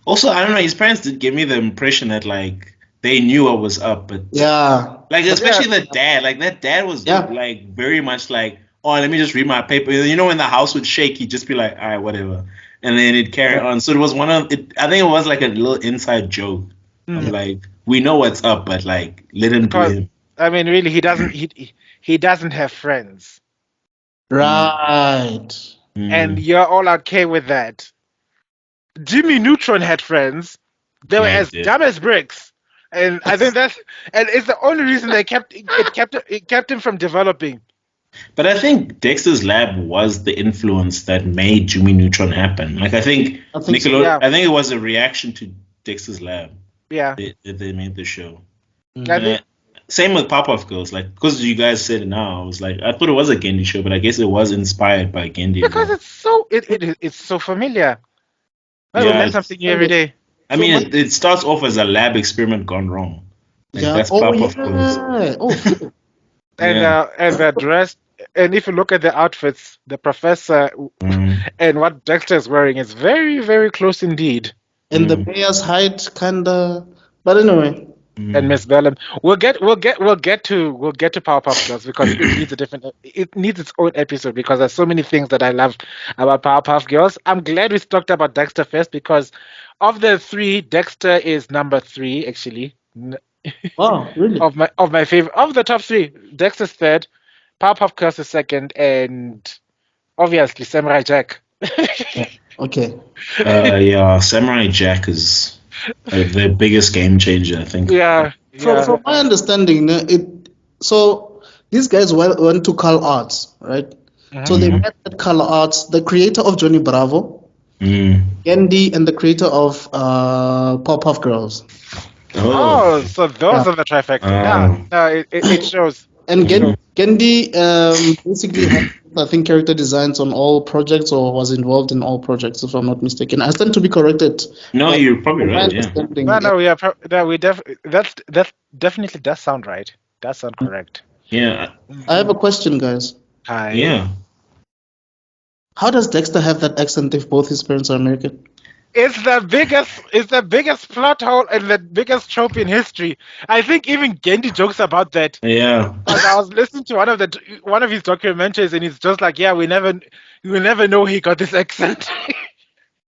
Also, I don't know. His parents did give me the impression that like they knew what was up, but Yeah. like especially the dad. Like that dad was Yeah. like very much like, oh, let me just read my paper. You know, when the house would shake, he'd just be like, all right, whatever, and then it'd carry on. So it was one of it. I think it was like a little inside joke. I'm like, we know what's up, but like, let him do Because him. I mean, really, he doesn't have friends, Right. and Mm. you're all okay with that. Jimmy Neutron had friends. They were Yeah, he as did. dumb as bricks, and I think it's the only reason they kept him from developing. But I think Dexter's Lab was the influence that made Jimmy Neutron happen. Like I think I think so. Nickelodeon. Yeah. I think it was a reaction to Dexter's Lab Yeah, that they made the show. I think Same with Pop-Off Girls. Like because you guys said it now, I was like, I thought it was a Genndy show, but I guess it was inspired by Genndy. As because well. it's so familiar. Well, we Yeah, learn something new every day. I mean, it starts off as a lab experiment gone wrong. Like Yeah. that's Oh, Pop-Off Girls. yeah. Oh, true. And Yeah. and they're dressed. And if you look at the outfits, the professor Mm. and what Dexter is wearing is very, very close indeed. And the mayor's height, kinda. But anyway. And Miss Bellum, we'll get to Powerpuff Girls because it needs its own episode because there's so many things that I love about Powerpuff Girls. I'm glad we talked about Dexter first because of the three, Dexter is number 3 actually. Wow, really? Of my favorite of the top 3, Dexter's third, Powerpuff Girls is second, and obviously Samurai Jack. Okay. Yeah, Samurai Jack is the biggest game changer, I think. Yeah. From my understanding, so these guys went to Cal Arts, right? So they met at Cal Arts, the creator of Johnny Bravo, Genndy, and the creator of Pop-Off Girls. Oh, so those are the trifecta. No, it shows. And Genndy basically had, I think, character designs on all projects or was involved in all projects, if I'm not mistaken. I stand to be corrected. No, but you're probably from my right. Yeah. understanding, No, yeah, that definitely does sound right. Does sound correct. Yeah. I have a question, guys. Hi. Yeah. How does Dexter have that accent if both his parents are American? It's the biggest plot hole and the biggest trope in history. I think even Genndy jokes about that. Yeah. Because I was listening to one of his documentaries, and he's just like, "Yeah, we will never know he got this accent."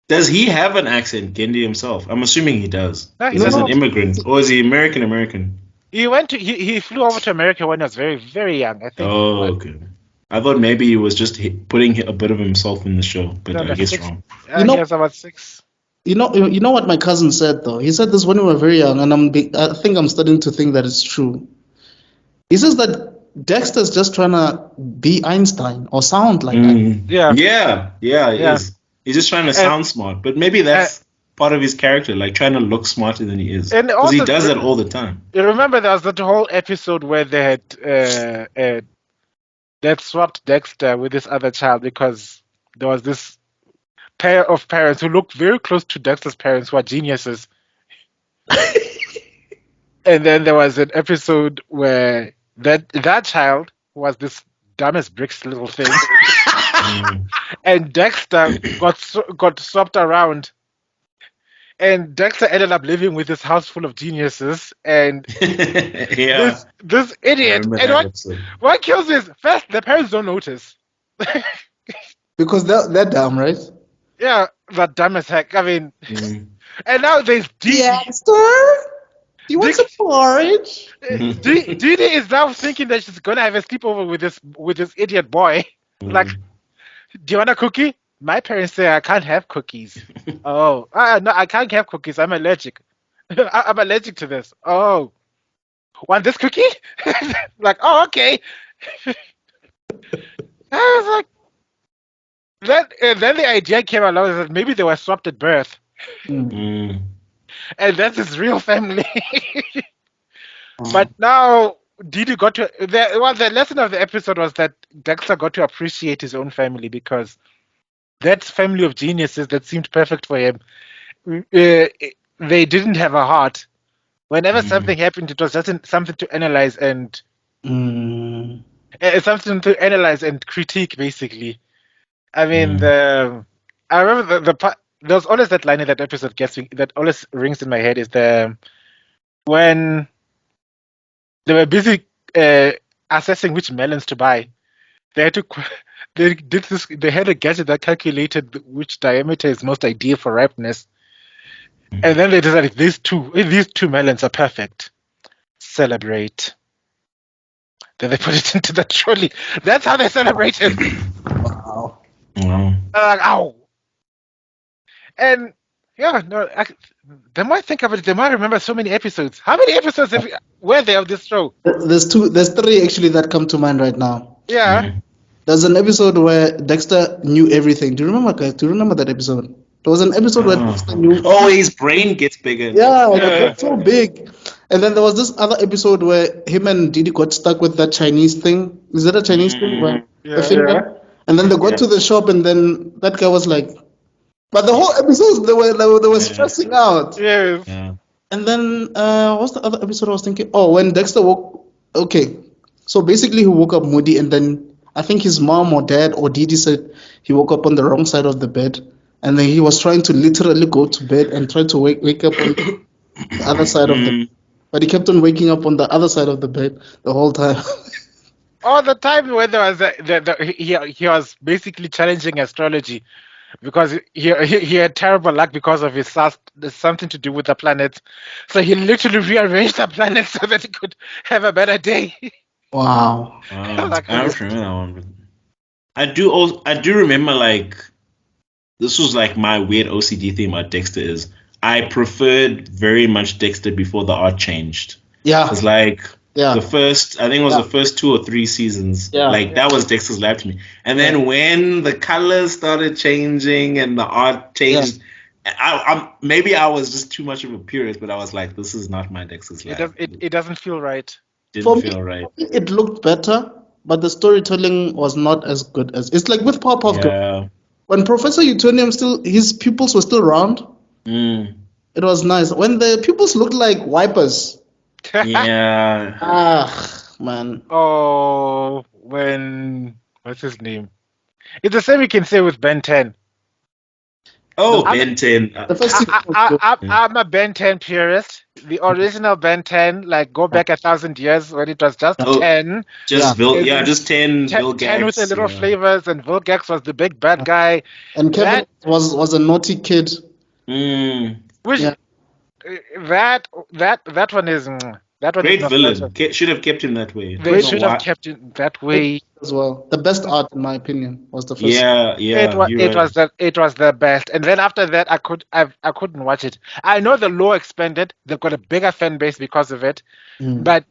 Does he have an accent, Genndy himself? I'm assuming he does. No, he He's doesn't. an immigrant, or is he American? He flew over to America when he was very, very young. I think. Oh, okay. I thought maybe he was just putting a bit of himself in the show, but No, I guess 6. wrong. You know- He was about 6. You know what my cousin said though. He said this when we were very young, and I think I'm starting to think that it's true. He says that Dexter's just trying to be Einstein or sound like that. Yeah. Yeah, he is. He's just trying to sound smart, but maybe that's part of his character, like trying to look smarter than he is. And Because he also- does that all the time. You remember there was that whole episode where they had that swapped Dexter with this other child because there was this pair of parents who looked very close to Dexter's parents who are geniuses. And then there was an episode where that child was this dumb as bricks little thing, and Dexter got swapped around, and Dexter ended up living with this house full of geniuses, and Yeah. this I idiot. remember And that episode. what kills is first the parents don't notice. Because they're dumb, right? Yeah, that dumb as heck. I mean, Mm. and now there's Dee. Dexter, do you want some porridge? Dee is now thinking that she's gonna have a sleepover with this idiot boy. Like, do you want a cookie? My parents say I can't have cookies. Oh, no, I can't have cookies. I'm allergic. I'm allergic to this. Oh, want this cookie? Like, oh, okay. I was like, then the idea came along that maybe they were swapped at birth, Mm. and that's his real family. But now Didi got to the lesson of the episode was that Dexter got to appreciate his own family because that family of geniuses that seemed perfect for him, they didn't have a heart. Whenever something happened, it was just something to analyze and something to analyze and critique, basically. I mean, I remember the part. There's always that line in that episode that always rings in my head is when they were busy assessing which melons to buy. They had to they did this. They had a gadget that calculated which diameter is most ideal for ripeness, and then they decided these two melons are perfect. Celebrate. Then they put it into the trolley. That's how they celebrated. Wow. Wow. Like, ow. And yeah, no. The more I think about it, the more I remember so many episodes. How many episodes were there of this show? There's three actually that come to mind right now. Yeah. There's an episode where Dexter knew everything. Do you remember, guys? Do you remember that episode? There was an episode where Dexter knew. Oh, his brain gets bigger. Yeah, it's so big. And then there was this other episode where him and Didi got stuck with that Chinese thing. Is that a Chinese thing? Where the finger? And then they got to the shop, and then that guy was like, but the whole episode they were stressing out. Yes. Yeah. And then what's the other episode I was thinking? Oh, when Dexter woke. Okay, so basically he woke up moody, and then I think his mom or dad or Didi said he woke up on the wrong side of the bed, and then he was trying to literally go to bed and try to wake up on the other side of the bed. But he kept on waking up on the other side of the bed the whole time. All the time when there was he was basically challenging astrology because he had terrible luck because of his something to do with the planet. So he literally rearranged the planet so that he could have a better day. Wow. Like, I don't remember that one. But I do remember, like, this was like my weird OCD thing about Dexter is I preferred very much Dexter before the art changed. Yeah. It's like the first, I think it was Yeah. the first 2 or 3 seasons. Yeah. Like that was Dexter's Lab to me. And then when the colors started changing and the art changed, maybe I was just too much of a purist, but I was like, this is not my Dexter's Lab. It doesn't feel right. Didn't feel right. It looked better, but the storytelling was not as good as it's like with Powerpuff Girls. Yeah. When Professor Utonium his pupils were still round. It was nice. When the pupils looked like wipers. Yeah. Man. Oh, what's his name? It's the same you can say with Ben 10. Oh, Ben 10. The first season was good. I'm a Ben 10 purist. The original Ben 10, like go back 1,000 years when it was just 10. Just just 10 Vilgax. 10 with the little flavors, and Vilgax was the big bad guy. And Kevin was a naughty kid. Which that one is Great villain. Should have kept him that way. They should have kept it that way as well. The best art, in my opinion, was the first. It was the best. And then after that, I couldn't watch it. I know the lore expanded. They've got a bigger fan base because of it, but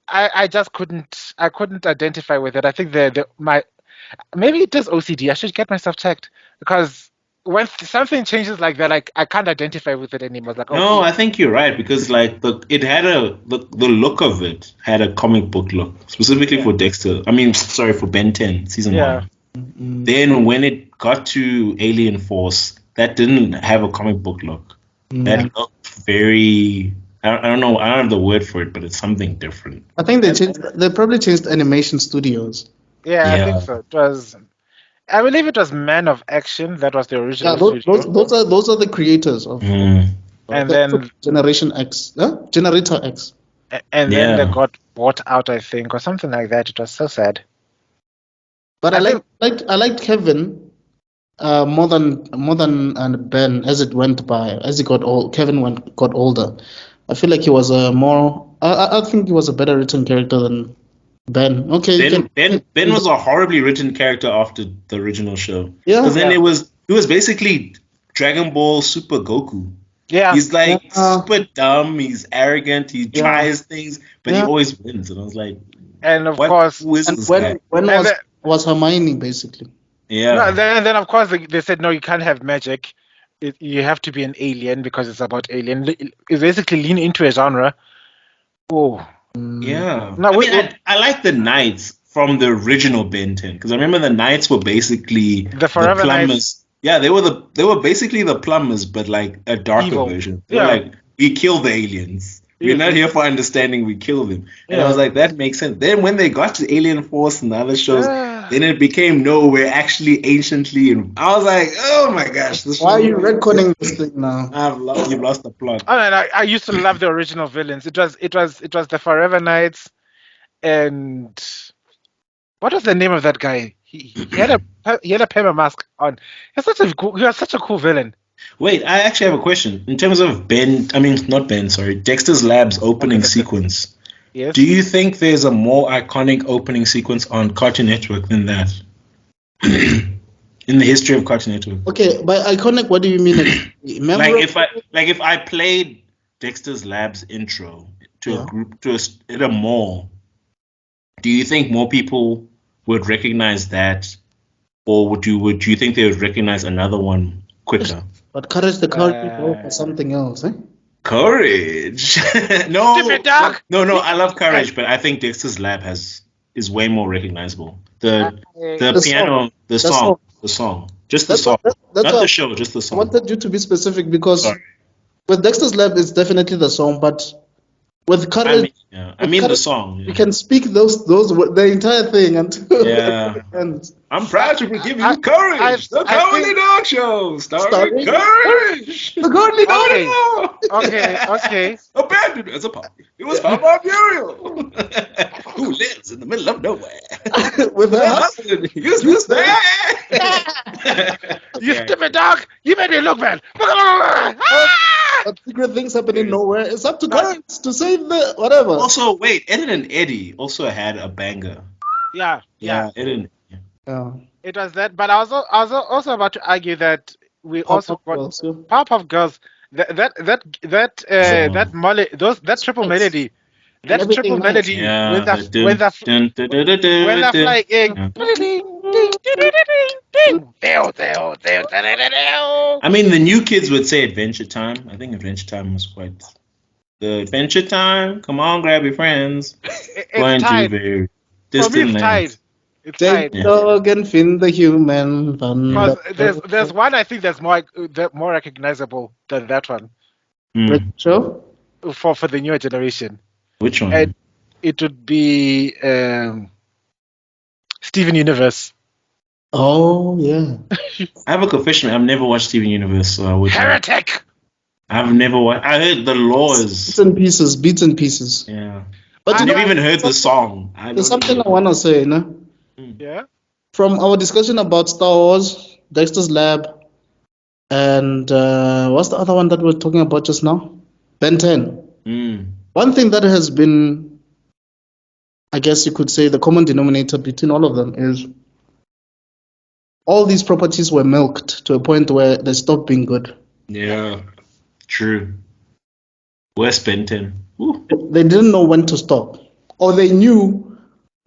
I just couldn't. I couldn't identify with it. I think maybe it is OCD. I should get myself checked because when something changes like that, like I can't identify with it anymore. It's like, No, okay, I think you're right because like it had the look of it had a comic book look specifically for Dexter. I mean, sorry for Ben 10 season Yeah. 1. Then when it got to Alien Force, that didn't have a comic book look. That looked very. I don't know. I don't have the word for it, but it's something different. I think they probably changed animation studios. yeah, I Yeah. think so. It was, I believe it was Man of Action. That was the original Yeah, those studio. those are the creators of Mm. And the then Generation X, Generator X. and then they Yeah. got bought out, I think, or something like that. It was so sad. But I I liked Kevin more than Ben as it went by. As he got old, got older. I feel like he was a more. I think he was a better written character than Ben. Okay, you can. Ben was a horribly written character after the original show. Yeah. Because then Yeah. he was basically Dragon Ball Super Goku. Yeah. He's like Yeah. super dumb. He's arrogant. He Yeah. tries things, but he Yeah. always wins. And I was like, And of what? course, Who is And this guy? when And was Hermione basically? Yeah. no, then of course they said no, you can't have magic. You have to be an alien because it's about alien. It's basically lean into a genre. Oh, Yeah. No, I like the Knights from the original Ben 10 because I remember the Knights were basically The Forever plumbers. Knights. Yeah, they were basically the plumbers, but like a darker Evil. version. They were Yeah. like, we kill the aliens. We're not here for understanding. We kill them. And I was like, that makes sense. Then when they got to Alien Force and the other shows, then it became no, we're actually anciently. And I was like, oh my gosh, this Why are show- you retconning this thing now? You've lost the plot. I mean, I used to love the original villains. It was the Forever Knights, and what was the name of that guy? He had a paper mask on. He was such a cool villain. Wait, I actually have a question. In terms of not Ben, sorry, Dexter's Lab's opening sequence, Yes. do you think there's a more iconic opening sequence on Cartoon Network than that? In the history of Cartoon Network? Okay, by iconic, what do you mean? If I played Dexter's Lab's intro to a group at a mall, do you think more people would recognize that, or would you think they would recognize another one quicker? But Courage the Cowardly Dog or something else, eh? Courage. No, Stupid dog. no, I love Courage, but I think Dexter's Lab is way more recognizable. The piano, the song, just the song, not the show, just the I song. wanted you to be specific because Sorry. with Dexter's Lab, it's definitely the song, but with Courage, I mean the song. you can speak the entire thing until Yeah. and I'm proud to give you Courage, the Cowardly Dog Show, starring Courage. the Cowardly Dog. Okay. Abandoned as a puppy. It was found by Muriel, who lives in the middle of nowhere. with her husband used to stay. You stupid dog! You made me look bad. But secret things happening nowhere. It's up to Courage to save the whatever. Also, wait, Ed and Eddie also had a banger. Yeah. Ed and Yeah. It was that, but I was also about to argue that we also got Powerpuff Girls. That triple melody. That everything triple else. melody Yeah, when they're flying. I mean, the new kids would say Adventure Time. I think Adventure Time was quite. The Adventure Time. Come on, grab your friends. Going to tied. very For me, distant it's tied. lands. It's Take tied. dog and Finn the human. Because there's one I think that's more recognizable than that one Show? for the newer generation. Which one? And it would be Steven Universe. Oh yeah. I have a confession. I've never watched Steven Universe, so I would. Heretic. I've never watched. I heard the laws. Beats and pieces. Yeah. But I you know, never even heard the song. there's something I want to say, no? Yeah. From our discussion about Star Wars, Dexter's Lab, and what's the other one that we're talking about just now? Ben 10. One thing that has been, I guess you could say, the common denominator between all of them is all these properties were milked to a point where they stopped being good. Yeah. True. Where's Ben 10? Ooh. They didn't know when to stop. Or they knew,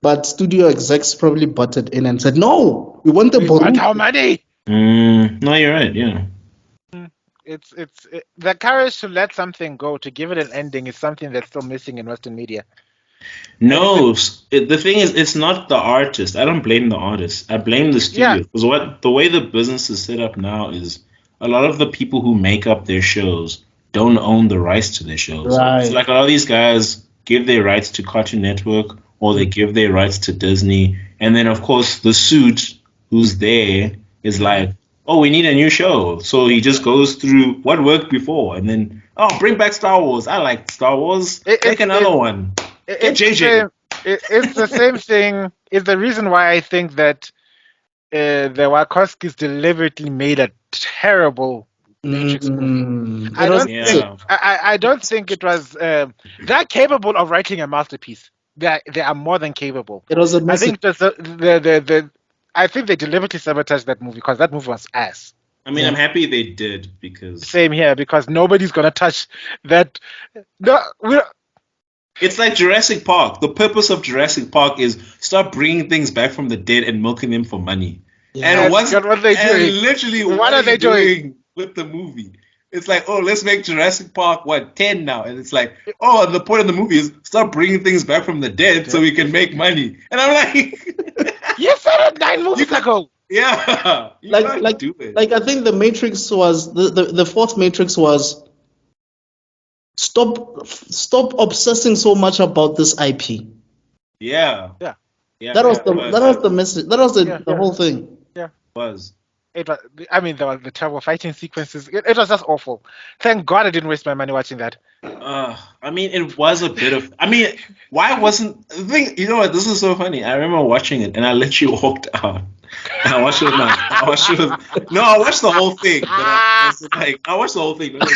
but studio execs probably butted in and said, no, we want the We want Boruto. our money. No, you're right. Yeah. It's the courage to let something go, to give it an ending, is something that's still missing in Western media. No, the thing is, it's not the artist. I don't blame the artist. I blame the studio. Because the way the business is set up now is a lot of the people who make up their shows don't own the rights to their shows. Right. So like a lot of these guys give their rights to Cartoon Network or they give their rights to Disney, and then of course the suit who's there is like, oh, we need a new show. So he just goes through what worked before, and then bring back Star Wars. I like Star Wars. Make another one. It's JJ. it's the same thing. It's the reason why I think that the Wachowskis deliberately made a terrible Matrix movie. I don't think it was. They're capable of writing a masterpiece. They are more than capable. It was a I think I think they deliberately sabotaged that movie because that movie was ass. I mean, I'm happy they did because same here, because nobody's gonna touch that. No, it's like Jurassic Park. The purpose of Jurassic Park is start bringing things back from the dead and milking them for money. Yeah. And what are they doing? Literally, what are they doing with the movie? It's like, oh, let's make Jurassic Park 10 now, and it's like, oh, the point of the movie is start bringing things back from the dead so we can make money. And I'm like, you said it 9 movies ago. Yeah, like I think the Matrix was the fourth Matrix was stop obsessing so much about this IP. Yeah. That was the message. That was the whole thing. Yeah. Was. It was. I mean, there was the terrible fighting sequences. It was just awful. Thank God I didn't waste my money watching that. I mean, it was a bit of. I mean, why wasn't the thing? You know what? This is so funny. I remember watching it, and I literally walked out. I watched it with no, I watched the whole thing. But I watched the whole thing. And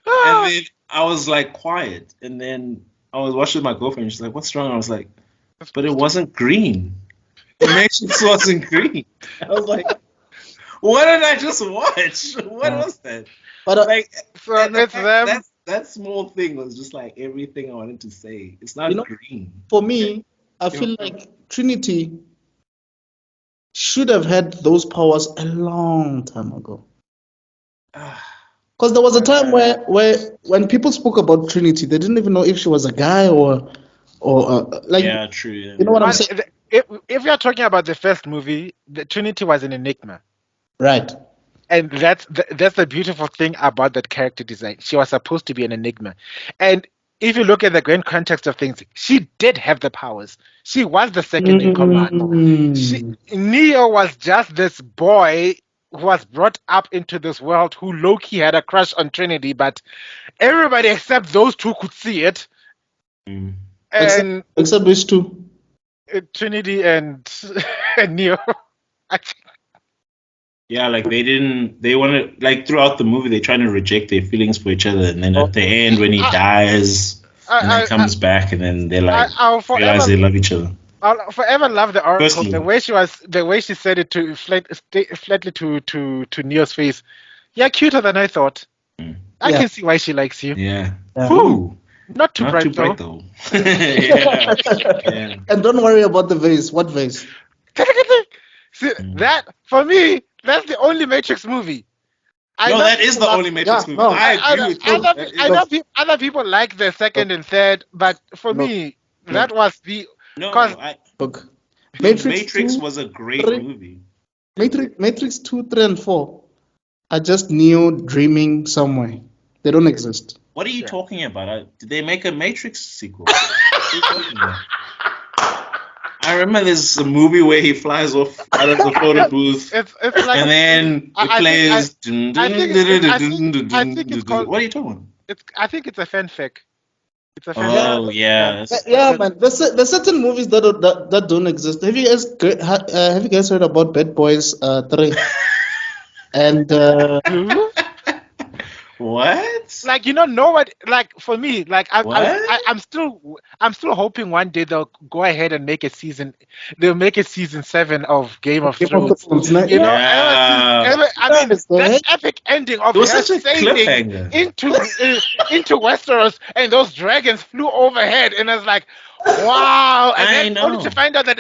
then I was like quiet, and then I was watching with my girlfriend. She's like, "What's wrong?" I was like, "But it wasn't green. The Matrix wasn't green." I was like, "What did I just watch? What was that?" But that small thing was just like everything I wanted to say. It's not green. For me, I feel like Trinity should have had those powers a long time ago. Because there was a time where when people spoke about Trinity, they didn't even know if she was a guy or like. Yeah, true. Yeah. You know what I'm saying? If you're talking about the first movie, the Trinity was an enigma. Right. And that's the beautiful thing about that character design. She was supposed to be an enigma. And if you look at the grand context of things, she did have the powers. She was the second in command. Neo was just this boy who was brought up into this world who low-key had a crush on Trinity, but everybody except those two could see it. And except which two? Trinity and Neo. Yeah, like they wanted, like throughout the movie, they're trying to reject their feelings for each other, and then at the end, when he dies, and then comes back, and then they like realize they love each other. I'll forever love the Oracle. Firstly, the way she said it flatly to Neo's face. You're cuter than I thought. I can see why she likes you. Yeah. Whew. Not too bright though. Yeah. And don't worry about the vase. What vase? See, that, for me, that's the only Matrix movie. That is the only Matrix movie. No. I agree with you. I know other people like the second and third, but for me, that was the... Matrix was a great movie. Matrix 2, 3, and 4 are just Neo dreaming somewhere. They don't exist. What are you talking about? Did they make a Matrix sequel? What are you talking about? I remember there's a movie where he flies off out of the photo booth, it's like, and then it plays. I think it's called. What are you talking about? I think it's a fanfic. It's a fanfic. Oh yeah. Yeah, man. There's certain movies that don't exist. Have you guys heard about Bad Boys 3? And what? Like, nobody, like, for me, like, I'm still hoping one day they'll go ahead and make a season. They'll make a season 7 of Game of Thrones. I mean, that epic ending of her sailing into Westeros, and those dragons flew overhead, and it's like, Wow! And I then only to know. find out that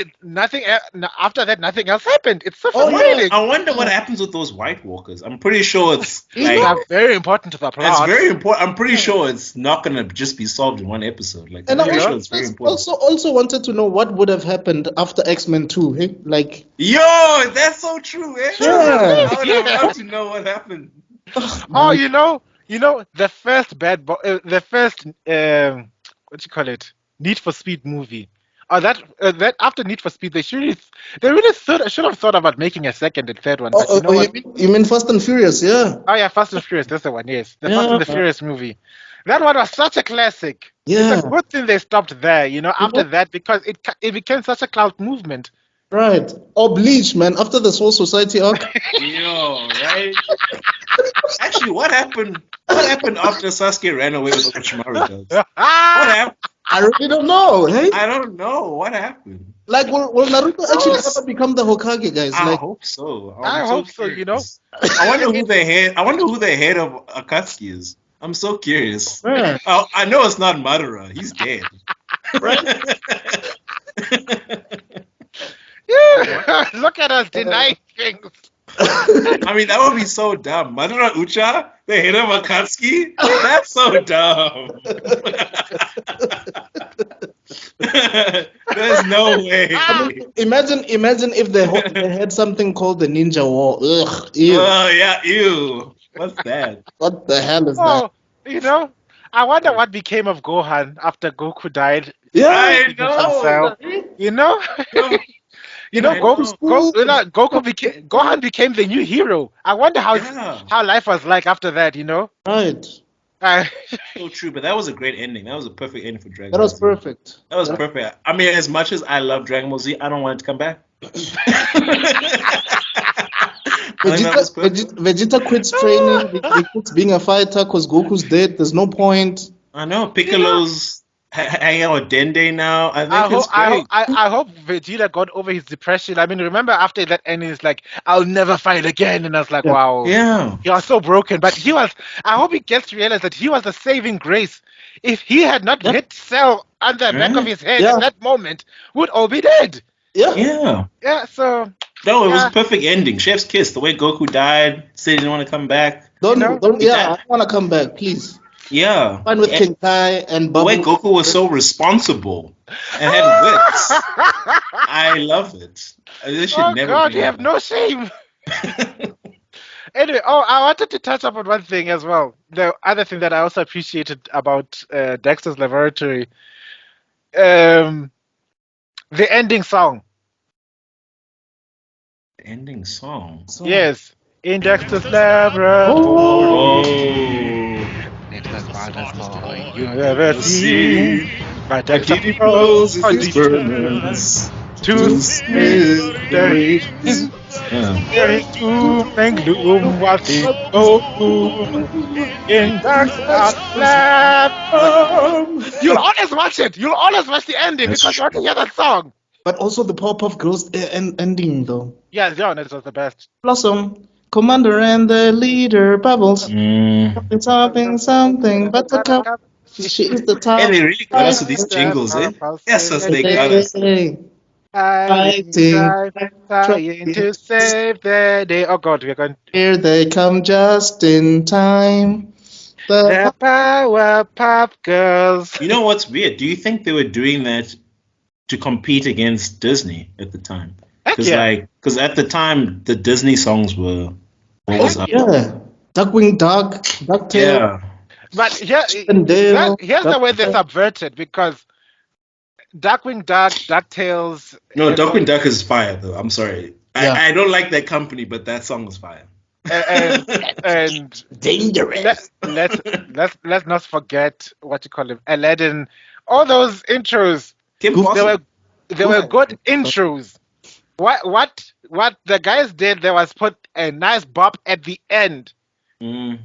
after that, nothing else happened. It's so Oh, yeah. frustrating. I wonder what happens with those White Walkers. I'm pretty sure it's You like know? It's very important to the it's plot. very important. I'm pretty sure it's not gonna just be solved in one episode. Like I'm And I pretty You sure know? it's very important. also wanted to know what would have happened after X-Men 2. Hey? Like, Yo, that's so true, eh? yeah. I would have loved to know what happened. Oh, you know, the first the first what you call it, Need for Speed movie. Oh, that after Need for Speed, they really should have thought about making a second and third one. But you know what? You mean Fast and Furious? Yeah. Oh yeah, Fast and Furious. That's the one. Yes, the Fast Yeah. and the Furious movie. That one was such a classic. Yeah. It's a good thing they stopped there. After that, because it became such a cloud movement. Right. Or Bleach, man. After the Soul Society arc. Yo, right? Actually, what happened? What happened after Sasuke ran away with Orochimaru? Does? What happened? I really don't know. Hey. I don't know what happened. Like, will Naruto actually ever become the Hokage, guys? I Like, hope so. I hope so. Curious. I wonder who the head. I wonder who the head of Akatsuki is. I'm so curious. yeah. I know it's not Madara. He's dead. Yeah, look at us denying things. I mean, that would be so dumb. Madara Ucha, the head of Akatsuki? That's so dumb. There's no way. Imagine if they had something called the Ninja War. Ugh. Ew. Oh, yeah, ew. What's that? What the hell is that? Oh, I wonder what became of Gohan after Goku died. Yeah. I know. Himself. You know, Gohan became the new hero. I wonder Yeah. how life was like after that. Right. So true, but that was a great ending. That was a perfect ending for Dragon That Ball was Z. perfect. That was perfect. I mean, as much as I love Dragon Ball Z, I don't want it to come back. I think that was perfect. Vegeta quits training. He quits being a fighter because Goku's dead. There's no point. I know Piccolo's hanging out with Dende now. I think it's I great. hope Vegeta got over his depression. I mean, remember after that ending, it's like, I'll never fight again. And I was like, Yeah. wow. Yeah. He was so broken. But I hope he gets to realize that he was the saving grace. If he had not hit Cell on the back of his head at that moment, we'd all be dead. Yeah. Yeah. Yeah, so. No, it was Yeah. a perfect ending. Chef's kiss. The way Goku died, said he didn't want to come back. I that- want to come back, please. Yeah. Fine with King Kai and The way Babu. Goku was so responsible and had wits. I love it. This should Oh, never God, be you have no shame. Anyway, I wanted to touch upon one thing as well. The other thing that I also appreciated about Dexter's Laboratory, the ending song. ending song. Yes, in Dexter's Laboratory. It was wonderful boy you ever seen. But Dexter closes on his the burners to smithereens. there is doom and gloom while things go boom in Dexter's Lab. You'll always watch it. You'll always watch the ending because you want to hear that song. But also the Powerpuff Girls ending, though. Yeah, that was the best. Blossom, Commander and the leader, Bubbles. Something, Buttercup. She is the top. And they really got us with these jingles, eh? Yes, they got us. Fighting, trying to save the day. Oh God, we're going. Here they come just in time. The Powerpuff Girls. You know what's weird? Do you think they were doing that to compete against Disney at the time? Because at the time the Disney songs were what was up. Yeah, Duckwing Duck, DuckTales. Yeah. But here's the way they subverted, because Darkwing Duck, DuckTales. No, Duckwing Duck is fire though. I'm sorry. Yeah. I don't like that company, but that song is fire. and Dangerous. let's not forget what you call it, Aladdin. All those intros, Kim Goof- Possible. they were good intros. What the guys did, there was put a nice bop at the end. Mm.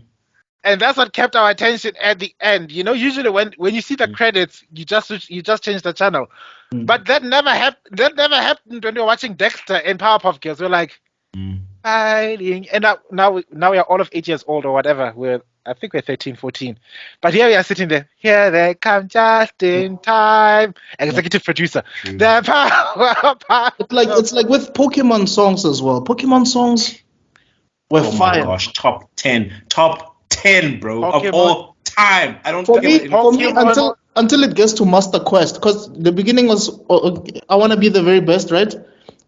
And that's what kept our attention at the end. Usually when you see the credits, you just change the channel. But that never happened. That never happened when you're watching Dexter and Powerpuff Girls. We're like fighting, and now we are all of 8 years old or whatever. We're I think we're 13, 14. But here we are sitting there. Here they come just in time. Executive producer. The power. It's like with Pokemon songs as well. Pokemon songs were Oh my fire. gosh, top 10, bro, of Pokemon. all time. I don't For get me, it. until it gets to Master Quest, because the beginning was I want to be the very best, right?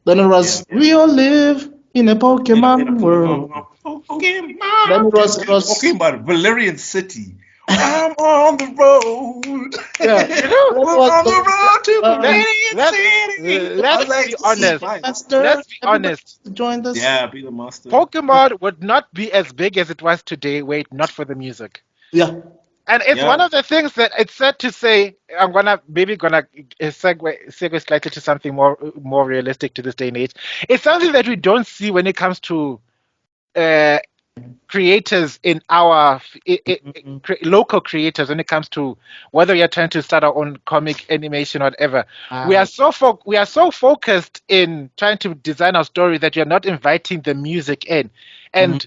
Then it was we all live in a Pokemon world. Pokemon. Then it was Talking about Valerian City. I'm on the road. yeah. You know, Then it We're was on the road to Valerian let's City. I was like, be this is honest. fine. Master. Let's be Everybody honest. join this. Yeah, be the master. Pokemon would not be as big as it was today were it not for the music. Yeah. And it's Yeah. one of the things that it's said to say. I'm gonna segue slightly to something more realistic to this day and age. It's something that we don't see when it comes to uh, creators in our local creators. When it comes to whether you're trying to start our own comic animation or whatever, we are so focused in trying to design our story that you're not inviting the music in, and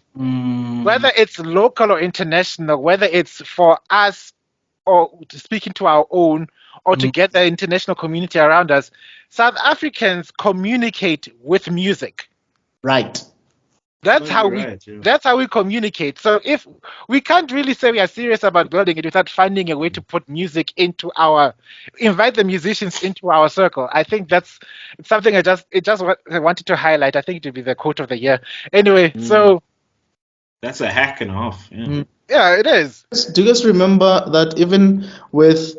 whether it's local or international, whether it's for us or speaking to our own or to get the international community around us, South Africans communicate with music. Right. That's how that's how we communicate. So if we can't really say we are serious about building it without finding a way to put music into invite the musicians into our circle. I think that's something I wanted to highlight. I think it would be the quote of the year. Anyway, so that's a hack and a half. Yeah. yeah, it is. Do you guys remember that even with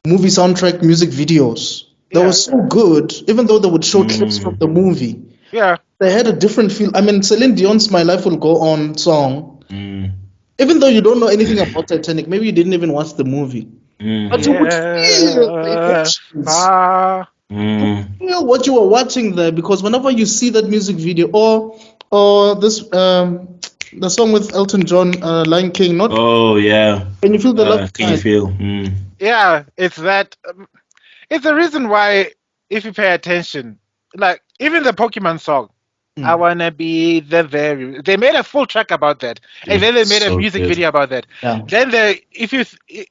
movie soundtrack music videos, they were so good, even though they would show clips from the movie. Yeah. They had a different feel. I mean, Celine Dion's "My Life Will Go On" song. Even though you don't know anything about Titanic, maybe you didn't even watch the movie, but you would feel the emotions. Feel what you were watching there, because whenever you see that music video or this the song with Elton John, Lion King, not Oh yeah. Can you feel the love? Can you feel? Yeah, it's that. It's the reason why, if you pay attention, like even the Pokemon song, I wanna be the very. They made a full track about that, and then they made a music video about that. Yeah. Then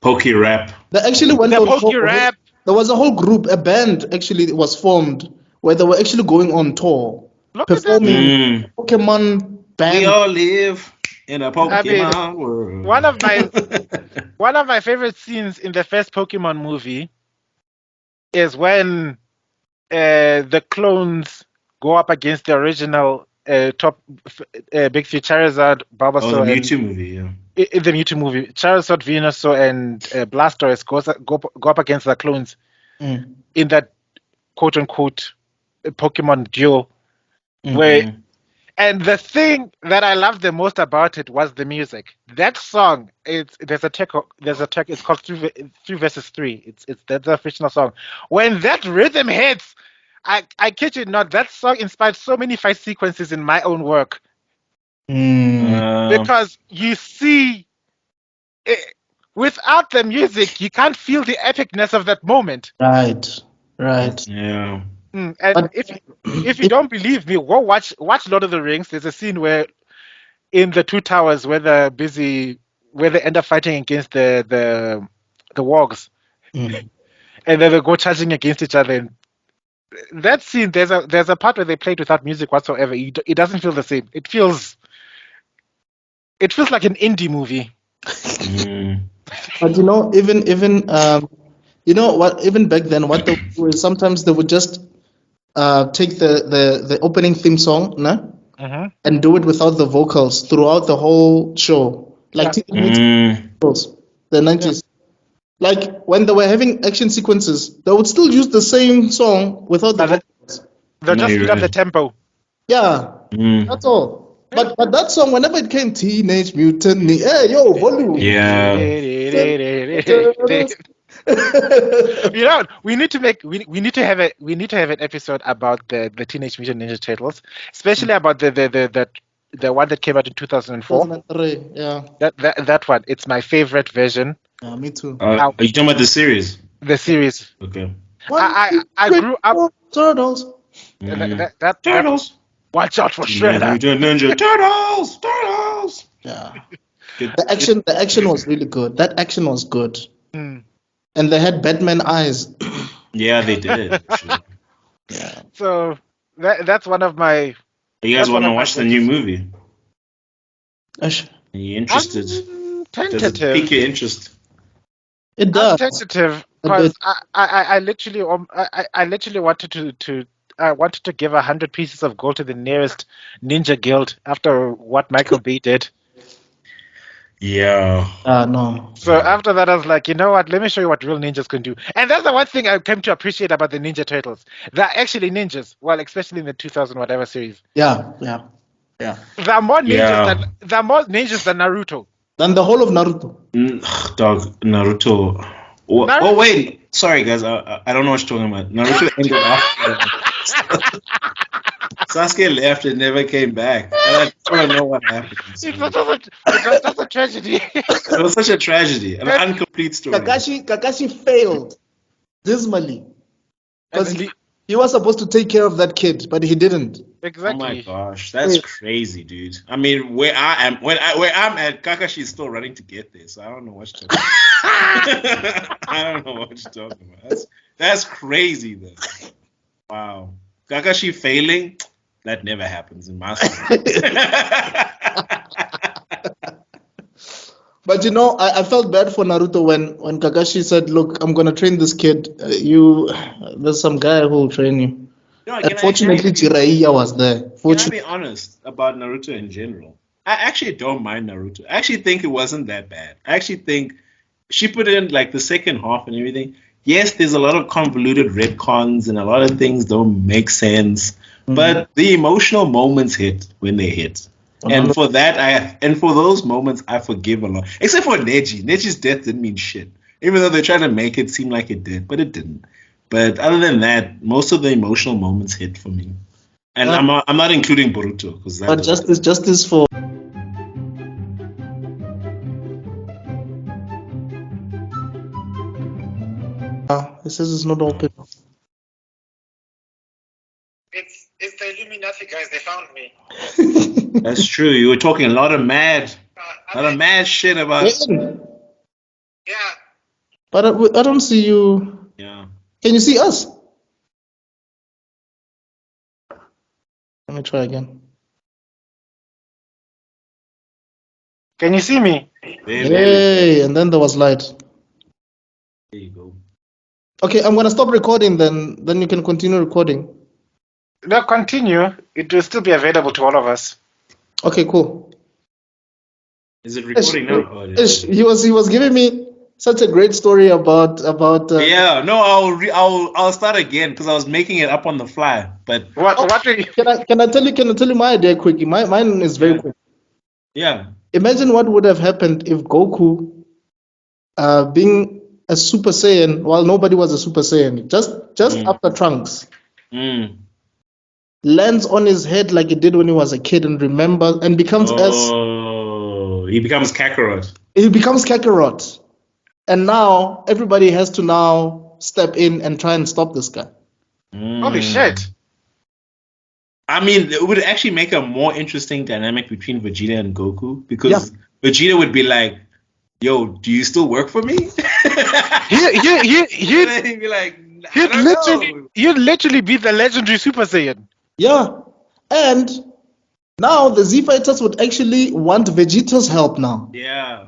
Poke rap. They actually went the on Poke tour. rap. There was a whole group, a band actually was formed where they were actually going on tour, Look at that. performing Pokemon band. We all live in a Pokemon world. One of my favorite scenes in the first Pokemon movie is when the clones go up against the original top big three: Charizard, Bulbasaur, the Mewtwo movie, yeah. In the Mewtwo movie, Charizard, Venusaur, and Blastoise go up against the clones in that quote unquote Pokemon duel. And the thing that I loved the most about it was the music. That song, there's a track. It's called 3 vs 3. That's the official song. When that rhythm hits, I kid you not, that song inspired so many fight sequences in my own work. Because you see, without the music, you can't feel the epicness of that moment. Right. Yeah. And if you don't believe me, go watch Lord of the Rings. There's a scene where in the Two Towers where they end up fighting against the wargs, and then they go charging against each other. And that scene, there's a part where they played without music whatsoever. It doesn't feel the same. It feels like an indie movie. But even even back then, what they would do is sometimes they would just take the opening theme song, and do it without the vocals throughout the whole show, like the 90s. Like when they were having action sequences, they would still use the same song without the vocals. They'll just speed up the tempo. Yeah, that's all. But that song, whenever it came, Teenage Mutant Ninja, hey yo, volume. Yeah. We need to have an episode about the Teenage Mutant Ninja Turtles, especially about the one that came out in 2004. 2003, yeah. That one, it's my favorite version. Yeah, me too. Are you talking about the series? The series. Okay. I grew up. Turtles. Turtles. Watch out for Shredder. Ninja Turtles. Yeah. The action was really good. That action was good. Mm. And they had Batman eyes. Yeah, they did. Actually. Yeah. So that's one of my. You guys That's want one to of my watch the new go-tos. movie? Ash, Are you interested? I'm Does it tentative. pique your interest? it I'm does. tentative A because bit. I literally I literally wanted to I wanted to give 100 pieces of gold to the nearest ninja guild after what Michael Bay did. Yeah. No. So after that, I was like, you know what? Let me show you what real ninjas can do. And that's the one thing I came to appreciate about the Ninja Turtles. They're actually ninjas. Well, especially in the 2000 whatever series. Yeah. There are more ninjas Yeah. than Naruto. Then the whole of Naruto. Dog, Naruto. Oh, Naruto- wait. Sorry, guys. I don't know what you're talking about. Naruto ended after Sasuke left and never came back. And I just want to know what happened. It was just a tragedy. It was such a tragedy, an incomplete story. Kakashi failed dismally because And then he was supposed to take care of that kid, but he didn't. Oh my exactly. gosh, that's crazy, dude. I mean, where I'm at, Kakashi's still running to get there, so I don't know what you're talking about. I don't know what you're talking about. That's crazy, though. Wow, Kakashi failing, that never happens in my story. But I felt bad for Naruto when Kakashi said, "Look, I'm gonna train this kid. There's some guy who will train you." No, Unfortunately, Jiraiya was there. Can I be honest about Naruto in general? I actually don't mind Naruto. I actually think it wasn't that bad. I actually think she put in like the second half and everything. Yes, there's a lot of convoluted retcons and a lot of things don't make sense. But the emotional moments hit when they hit. And for those moments, I forgive a lot. Except for Neji. Neji's death didn't mean shit. Even though they're trying to make it seem like it did, but it didn't. But other than that, most of the emotional moments hit for me. And I'm not including Boruto because But justice for. It says it's not open. It's the Illuminati guys. They found me. That's true. You were talking a lot of mad shit about. Yeah. But I don't see you. Yeah. Can you see us? Let me try again. Can you see me? Yay! And then there was light. There you go. Okay, I'm gonna stop recording. Then you can continue recording. No, continue. It will still be available to all of us. Okay, cool. Is it recording now? Oh, it Ish, is. he was giving me such a great story about. Yeah. No, I'll start again because I was making it up on the fly. But What will you... Can I tell you my idea quickly? Mine is very quick. yeah. Imagine what would have happened if Goku, being a Super Saiyan, while nobody was a Super Saiyan, just after Trunks, lands on his head like he did when he was a kid and remembers and becomes he becomes Kakarot. He becomes Kakarot, and now everybody has to now step in and try and stop this guy. Holy shit. I mean, it would actually make a more interesting dynamic between Vegeta and Goku because Vegeta would be like, "Yo, do you still work for me?" He'd be like, You'd literally be the legendary Super Saiyan. Yeah, and now the Z Fighters would actually want Vegeta's help now. Yeah.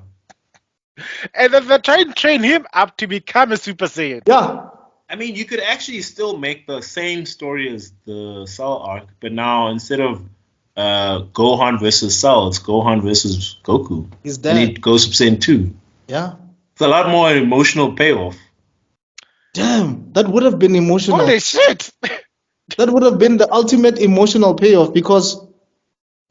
And then they're trying to train him up to become a Super Saiyan. Yeah. I mean, you could actually still make the same story as the Cell arc, but now instead of Gohan versus Cell, it's Gohan versus Goku. He's dead. And he goes Super Saiyan 2. Yeah. It's a lot more emotional payoff. Damn, that would have been emotional. Holy shit! That would have been the ultimate emotional payoff because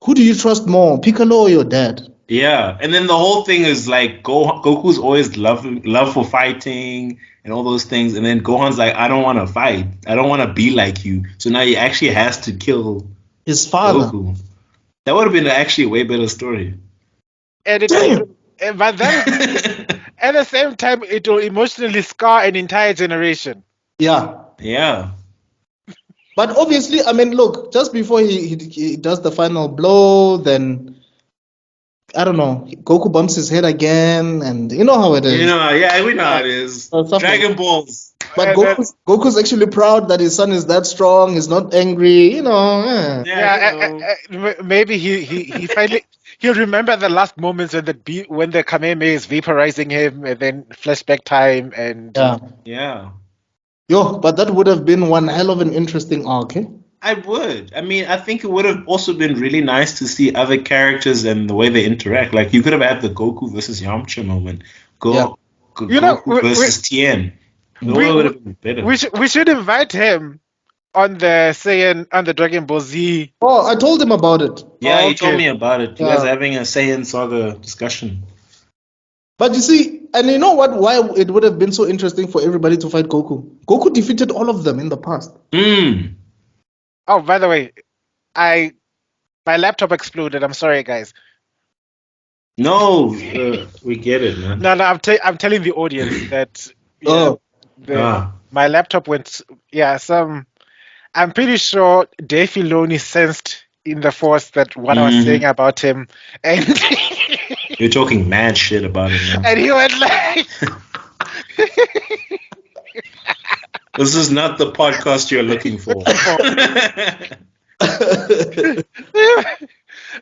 who do you trust more, Piccolo or your dad? Yeah, and then the whole thing is like Goku's always love for fighting and all those things, and then Gohan's like, I don't want to fight, I don't want to be like you, so now he actually has to kill his father. Goku. That would have been actually a way better story. But then, at the same time, it will emotionally scar an entire generation. Yeah. Yeah. But obviously, I mean, look, just before he does the final blow, then I don't know, Goku bumps his head again, and you know how it is. You know, yeah, we know how it is. Stuff like Dragon Balls. But And then- Goku's actually proud that his son is that strong. He's not angry. You know. Yeah, you know. Maybe he finally he'll remember the last moments when the Kamehameha is vaporizing him, and then flashback time, and Yeah. Yeah. Yo, but that would have been one hell of an interesting arc, eh? I would. I mean, I think it would have also been really nice to see other characters and the way they interact. Like, you could have had the Goku versus Yamcha moment. Yeah. You know, Goku versus Tien. It would have been better. we should invite him on the Dragon Ball Z. Oh, I told him about it. Yeah, Oh, you told okay. me about it. You Yeah. guys are having a Saiyan Saga discussion. But you see, and you know what? Why it would have been so interesting for everybody to fight Goku? Goku defeated all of them in the past. Mm. Oh, by the way, my laptop exploded. I'm sorry, guys. No, we get it, man. No, I'm telling the audience that Oh. my laptop went. Yeah, I'm pretty sure Dave Filoni sensed in the force that what I was saying about him, and You're talking mad shit about it, man. and he went like, This is not the podcast you're looking for.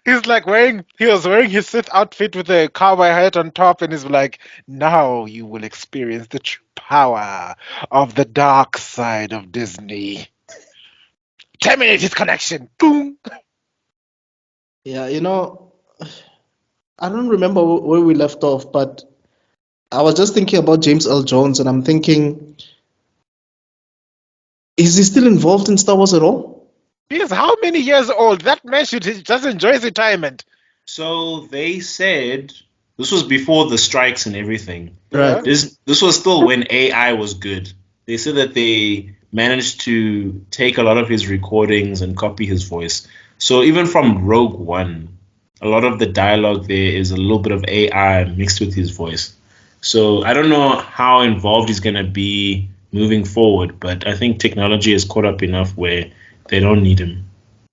he was wearing his Sith outfit with a cowboy hat on top, and he's like, now you will experience the true power of the dark side of Disney. Terminate his connection. Boom. Yeah, you know, I don't remember where we left off, but I was just thinking about James L. Jones, and I'm thinking, is he still involved in Star Wars at all? He is how many years old? That man should just enjoy his retirement. So they said this was before the strikes and everything. Right. This was still when AI was good. They said that they managed to take a lot of his recordings and copy his voice. So even from Rogue One, a lot of the dialogue there is a little bit of AI mixed with his voice. So I don't know how involved he's going to be moving forward, but I think technology has caught up enough where they don't need him.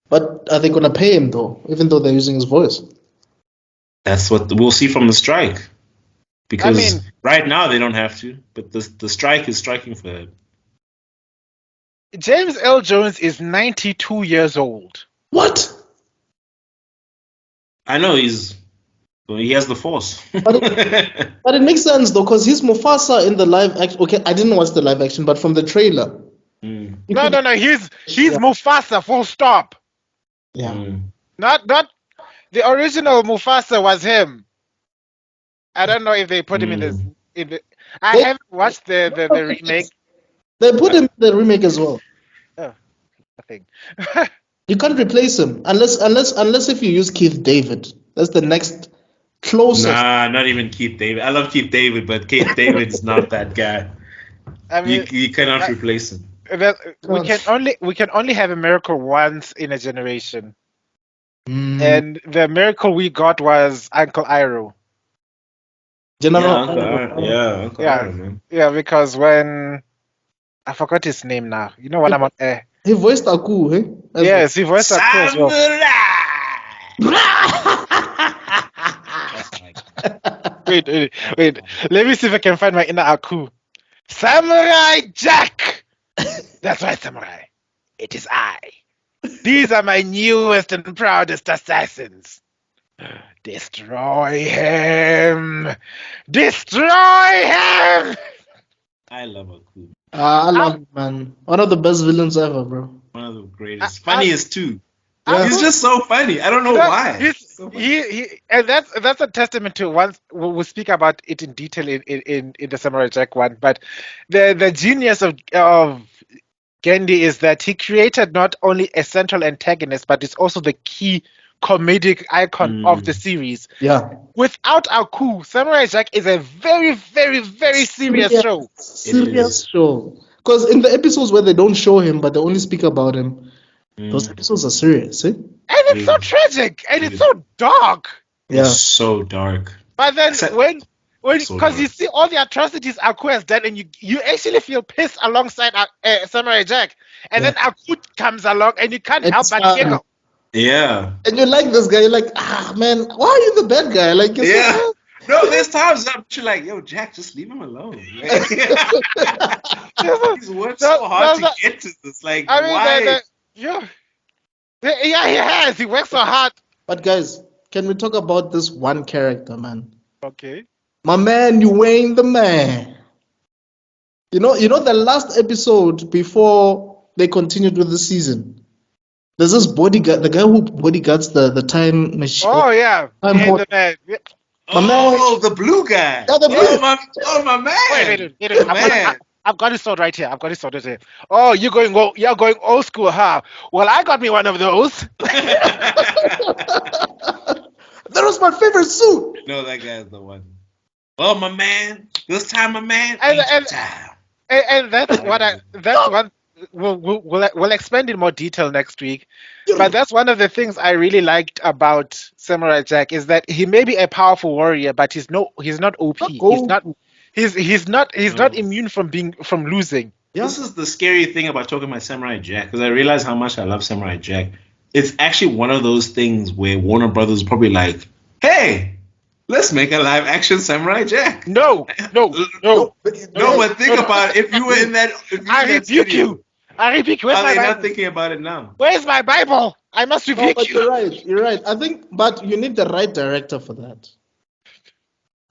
But are they going to pay him, though, even though they're using his voice? That's what we'll see from the strike. Because I mean- right now they don't have to, but the strike is striking for them. James L. Jones is 92 years old. What? I know he has the force. But it makes sense, though, because he's Mufasa in the live action. Okay, I didn't watch the live action, but from the trailer. Mm, No, he's Yeah. Mufasa, full stop. Yeah. mm. Not the original Mufasa was him. I don't know if they put him in the. I They- haven't watched the remake. They put him in the remake as well. I think. You can't replace him unless if you use Keith David. That's the next closest. Nah, not even Keith David. I love Keith David, but Keith David is not that guy. I mean, You cannot replace him. we can only have a miracle once in a generation, Mm. and the miracle we got was Uncle Iroh. General. Uncle Yeah. Iroh, man. Yeah, because when I forgot his name now. You know when I'm on air. He voiced Aku, eh? As Yes, he voiced Aku as well. Wait. Let me see if I can find my inner Aku. Samurai Jack! That's right, Samurai. It is I. These are my newest and proudest assassins. Destroy him! Destroy him! I love Aku. I love him, man. One of the best villains ever, bro. One of the greatest. Funniest too. Yeah. He's just so funny. I don't know why. And that's a testament to once we'll speak about it in detail in the Samurai Jack one. But the genius of Genndy is that he created not only a central antagonist, but it's also the key comedic icon of the series. Yeah. Without Aku, Samurai Jack is a very, very, very serious show. Serious show. Because in the episodes where they don't show him, but they only speak about him, those episodes are serious, eh? And it's so tragic and it's so dark. Yeah. It's so dark. But then Except- when So because you dark. see all the atrocities Aku has done, and you actually feel pissed alongside Samurai Jack, and then Aku comes along, and you can't help It's but fun. giggle. Yeah. And you like this guy. You're like, man, why are you the bad guy? Like, you're Yeah. so No, there's times I'm like, yo, Jack, just leave him alone. Like, he's worked so hard to get to this. Like, I mean, why? yeah, he has. He works so hard. But guys, can we talk about this one character, man? Okay. My man, you ain't the man. You know the last episode before they continued with the season. There's this bodyguard, the guy who bodyguards the time machine. Oh yeah, Time he port- the man. My man, the blue guy. Yeah, the blue- my man. Wait. My man. I've got it sorted right here. I've got it sorted here. Oh, you're going old school, huh? Well, I got me one of those. that was my favorite suit. No, that guy's the one. Well, my man, this time, my man, And- ain't and- time. And that's one we'll expand in more detail next week. But that's one of the things I really liked about Samurai Jack is that he may be a powerful warrior, but he's not OP. He's not immune from losing. Yeah. This is the scary thing about talking about Samurai Jack, because I realize how much I love Samurai Jack. It's actually one of those things where Warner Brothers is probably like, hey, let's make a live action Samurai Jack. No. No, but think about it. If you were in that, I rebuke you. I rebuke. Where's Are my they Bible? not thinking about it now? Where's my Bible? I must No, rebuke but you. you're right. I think, but you need the right director for that.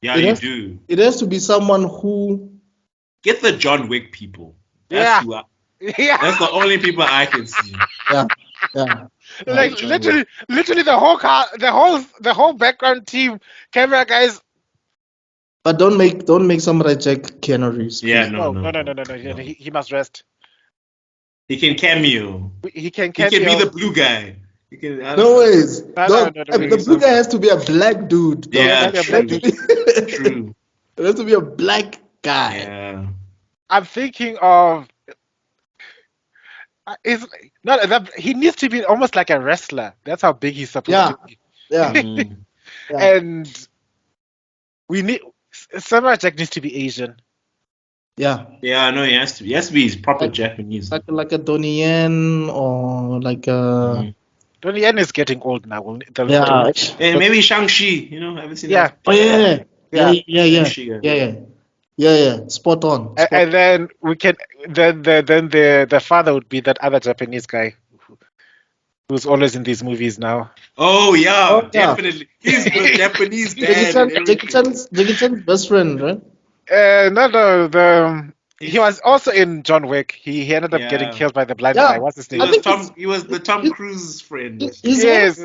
Yeah, It you has- do. It has to be someone who. Get the John Wick people. Yeah. Yeah. That's the only people I can see. Yeah. Like John literally the whole the whole background team, camera guys. But don't make Samurai Jack Keanu Reeves. Yeah, No. no. He must rest. He can cameo. He can He can be cameo. the blue guy. He can. No ways. No, The blue guy has to be a black dude. Dog. Yeah, It has to be a true. black True. It has to be a black guy. Yeah. I'm thinking of. He needs to be almost like a wrestler. That's how big he's supposed Yeah. to be. Yeah. Mm. Yeah. And we need Samurai Jack needs to be Asian. Yeah. Yeah, I know he has to be. He has to be his proper Japanese. Like a Donnie Yen or like a. Mm. Donnie Yen is getting old now. Yeah. And maybe Shang-Chi, haven't seen Yeah. that? Oh yeah. Shang-Chi, Yeah. Spot on. And then we can then the father would be that other Japanese guy who's always in these movies now. Oh yeah, Oh, yeah. definitely. He's the Japanese dad. and Jackie everything. Chan's best friend, right? He was also in John Wick. He ended up Yeah. getting killed by the blind Yeah. guy. What's his He name? he was the Tom Cruise friend. Yes.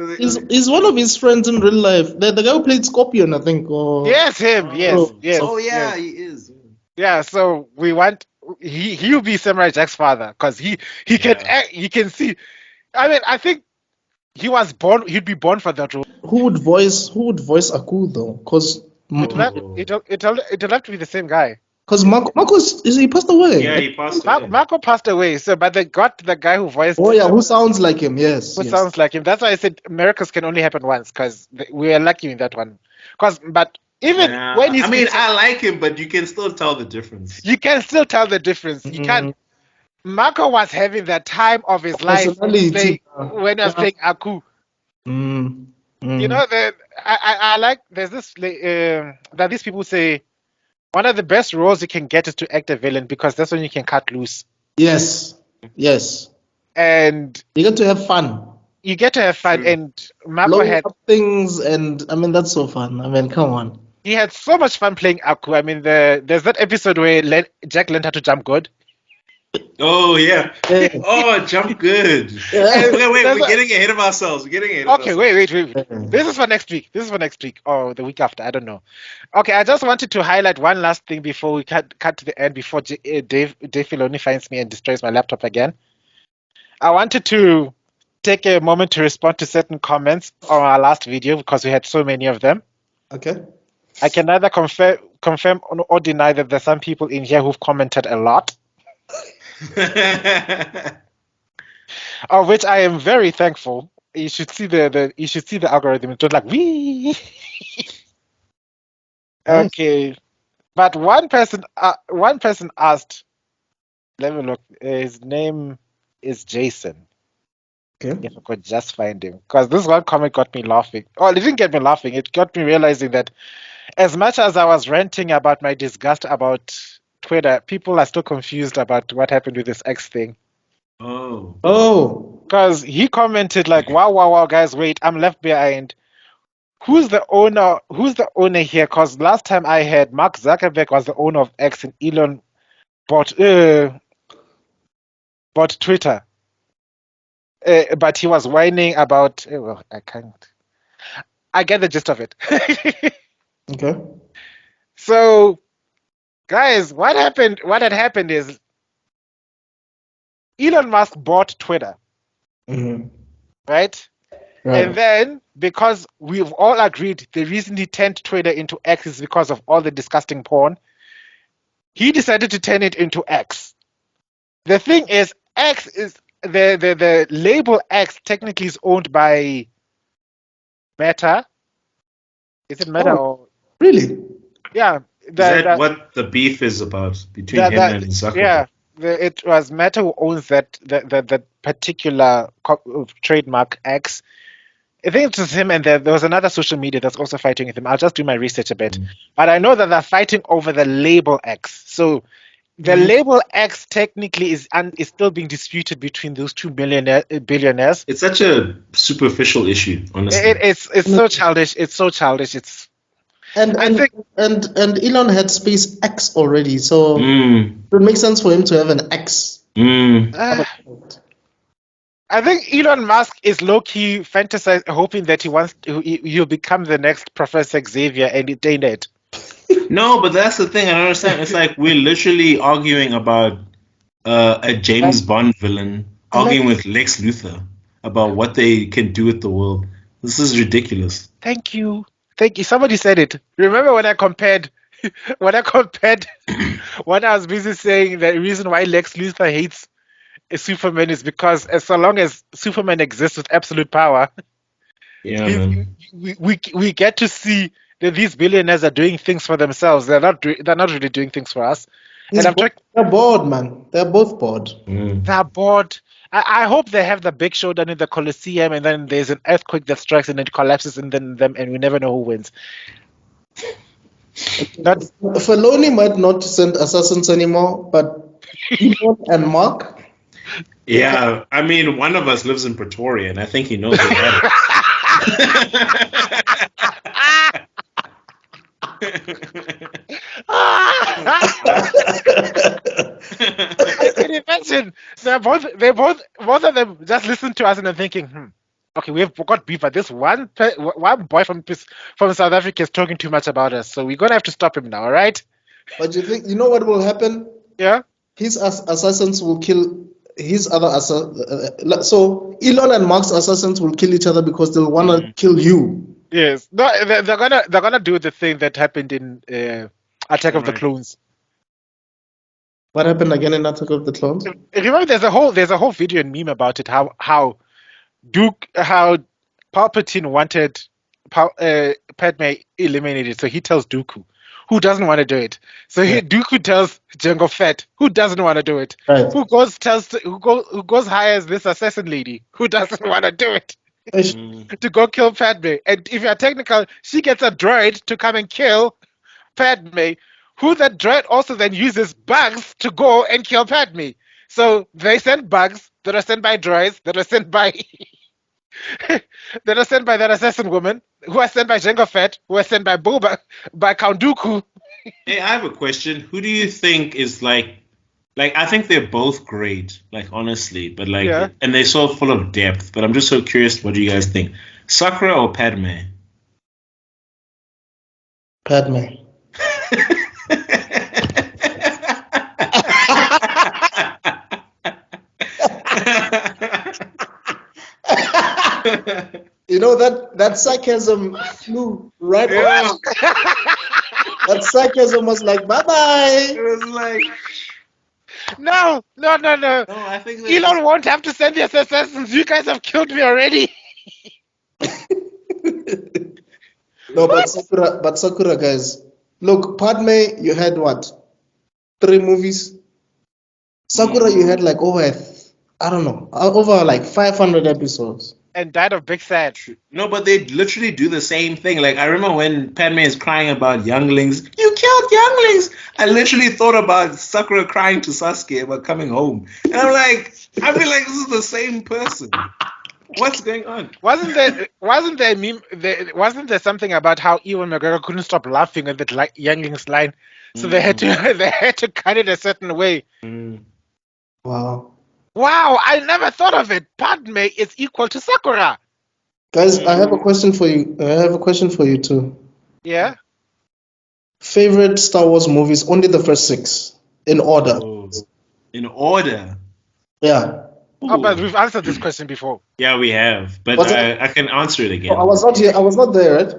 He's one of his friends in real life. The guy who played Scorpion, I think. Or Yes, him. Yes, Oh, yes. Oh yeah, yes. he is. Yeah. So we want he'll be Samurai Jack's father because he can Yeah. act. You can see. I mean, I think he was born. He'd be born for that role. who would voice Aku though? Because It'll have to be the same guy. Marcos he passed away. Yeah, he passed away. Marco passed away. So, but they got the guy who voiced. Oh yeah, who sounds like him? Yes. Who yes. sounds like him. That's why I said miracles can only happen once because we are lucky in that one. But even Yeah. when he's I mean, I like him, but you can still tell the difference. you can still tell the difference. You can't. Marco was having the time of his life Personality. when he was playing Aku. Mm. You know that I like. There's this that these people say one of the best roles you can get is to act a villain because that's when you can cut loose Yes. and You get to have fun. you get to have fun. True. And Marco Blowing had up things, and I mean that's so fun. I mean, come on. he had so much fun playing Aku. I mean, there's that episode where Jack learned how to jump good. Oh yeah. Yeah. Oh, jump good. Yeah. Wait, we're That's getting ahead of ourselves. We're getting ahead of Okay, ourselves. wait. This is for next week. Or the week after. I don't know. Okay, I just wanted to highlight one last thing before we cut to the end, before Dave Filoni finds me and destroys my laptop again. I wanted to take a moment to respond to certain comments on our last video because we had so many of them. Okay. I can neither confirm or deny that there's some people in here who've commented a lot, of which I am very thankful. You should see the algorithm. It's just like wee. Nice. Okay, but one person asked. Let me look. His name is Jason. Okay. If I could just find him. Because this one comment got me laughing. Oh, it didn't get me laughing. It got me realizing that as much as I was ranting about my disgust about Twitter, people are still confused about what happened with this X thing. Oh. Oh. Because he commented like, wow, guys, wait, I'm left behind. Who's the owner? Who's the owner here? Because last time I heard Mark Zuckerberg was the owner of X and Elon bought Twitter. But he was whining about. Well, I can't. I get the gist of it. Okay. So, guys, what happened? What had happened is Elon Musk bought Twitter, Mm-hmm. right? Right. And then, because we've all agreed the reason he turned Twitter into X is because of all the disgusting porn, he decided to turn it into X. The thing is, X is the label X technically is owned by Meta. Is it Meta Oh. or Really? yeah? Is that what the beef is about between him and Zuckerberg? It was Meta who owns that particular trademark X. I think it's just him, and there was another social media that's also fighting with him. I'll just do my research a bit, but I know that they're fighting over the label X. So the label X technically is still being disputed between those two billionaires. It's such a superficial issue, honestly. It's so childish. It's so childish. And Elon had SpaceX already, so it would make sense for him to have an X. I think Elon Musk is low-key fantasizing, hoping that he'll become the next Professor Xavier, and it ain't it. No, but that's the thing. I don't understand. It's like we're literally arguing about a James Bond villain arguing with Lex Luthor about what they can do with the world. This is ridiculous. Thank you. Somebody said it. Remember when I compared when I was busy saying the reason why Lex Luthor hates Superman is because so long as Superman exists with absolute power, we get to see that these billionaires are doing things for themselves. They're not really doing things for us. They're bored, man. They're both bored. They're bored. I hope they have the big showdown in the Colosseum, and then there's an earthquake that strikes and it collapses, and then and we never know who wins. Filoni might not send assassins anymore, but Elon and Mark. Yeah, I mean, one of us lives in Pretoria, and I think he knows about it. I can imagine. Both of them just listen to us and are thinking, okay, we've got beef, but this one boy from South Africa is talking too much about us, so we're gonna have to stop him now, all right? But you know what will happen? Yeah. His assassins will kill his other assassins. So Elon and Mark's assassins will kill each other because they'll want to kill you. Yes. No, they're gonna do the thing that happened in Attack of the Clones. What happened again in Attack of the Clones? Remember, there's a whole video and meme about it. How Palpatine wanted Padme eliminated, so he tells Dooku, who doesn't want to do it. So Dooku tells Jango Fett, who doesn't want to do it. Right. Who goes hires this assassin lady, who doesn't want to do it. To go kill Padme. And if you're technical, she gets a droid to come and kill Padme, who that droid also then uses bugs to go and kill Padme. So they send bugs that are sent by droids, that are sent by that assassin woman, who are sent by Jango Fett, who are sent by by Count Dooku. Hey, I have a question. Who do you think is like I think they're both great, like honestly, but and they're so full of depth. But I'm just so curious, what do you guys think? Sakura or Padme? Padme. You know that sarcasm flew right off. That sarcasm was like, bye-bye. It was like, no. I think Elon won't have to send the assassins. You guys have killed me already. No, but Sakura, guys. Look, Padme, you had what? 3 movies? Sakura, you had like over I don't know, over like 500 episodes. And died of big sad. No, but they literally do the same thing. Like I remember when Padme is crying about younglings. You killed younglings. I literally thought about Sakura crying to Sasuke about coming home, and I feel like this is the same person. What's going on? Wasn't there something about how Ewan McGregor couldn't stop laughing at that younglings line, so they had to cut it a certain way. Wow. Wow, I never thought of it. Padme is equal to Sakura. Guys, I have a question for you. I have a question for you too. Yeah. Favorite Star Wars movies? Only the first 6 in order. Oh, in order. Yeah. Oh, but we've answered this question before. Yeah, we have, but What's it? I can answer it again. Oh, I was not here. I was not there, right?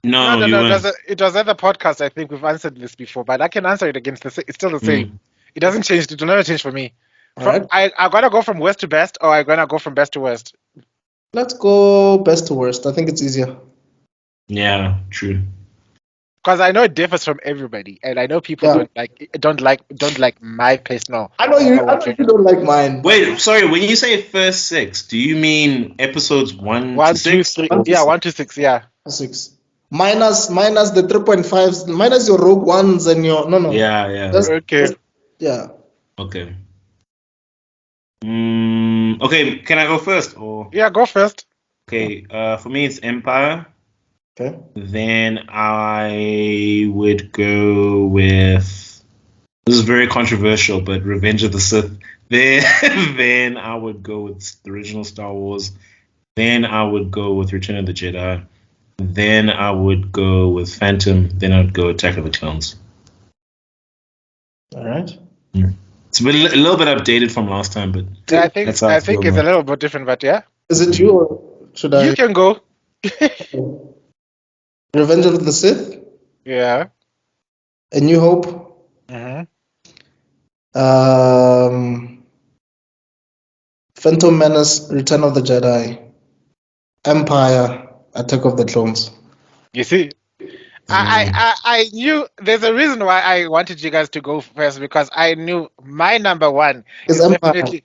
No, No. you weren't. It was at the podcast. I think we've answered this before, but I can answer it again. It's still the same. It doesn't change. It will never change for me. Alright. I'm gonna go from worst to best, or I'm gonna go from best to worst. Let's go best to worst. I think it's easier. Yeah, true. Because I know it differs from everybody, and I know people don't like my personal. I know you don't like mine. Wait, sorry. When you say first 6, do you mean episodes 1 1, to 2, 6? 3. 1 to Yeah, 6. 1 to 6. Yeah. 6. Minus the 3.5s, minus your rogue ones and your no. Yeah. Okay. Yeah. Okay. Okay, can I go first? Or Yeah, go first. okay, for me it's Empire. Okay. Then I would go with, this is very controversial, but Revenge of the Sith. Then I would go with the original Star Wars. Then I would go with Return of the Jedi. Then I would go with Phantom. Then I would go Attack of the Clones. All right. It's been a little bit updated from last time, but Yeah, I think that's how I feel, it's a man. little bit different, but yeah. Is it you or should I? You can go. Revenge of the Sith, Yeah. A New Hope, Phantom Menace, Return of the Jedi, Empire, Attack of the Clones. You see, I knew there's a reason why I wanted you guys to go first, because I knew my number one Is is Empire. definitely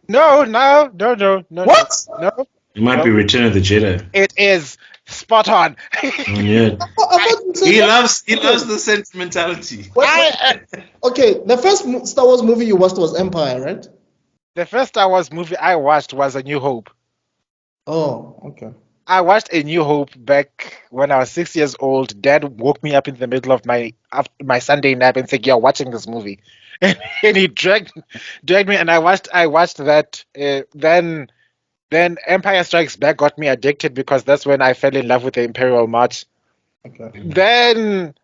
no. What? No, It might be Return of the Jedi. it is spot on. Yeah. I thought you said He that. loves the sentimentality. Okay, the first Star Wars movie you watched was Empire, right? The first Star Wars movie I watched was A New Hope. Oh, okay. I watched A New Hope back when I was 6 years old. Dad woke me up in the middle of my Sunday nap and said, "You're watching this movie," and he dragged me, and I watched that. Then Empire Strikes Back got me addicted, because that's when I fell in love with the Imperial March. Okay. Then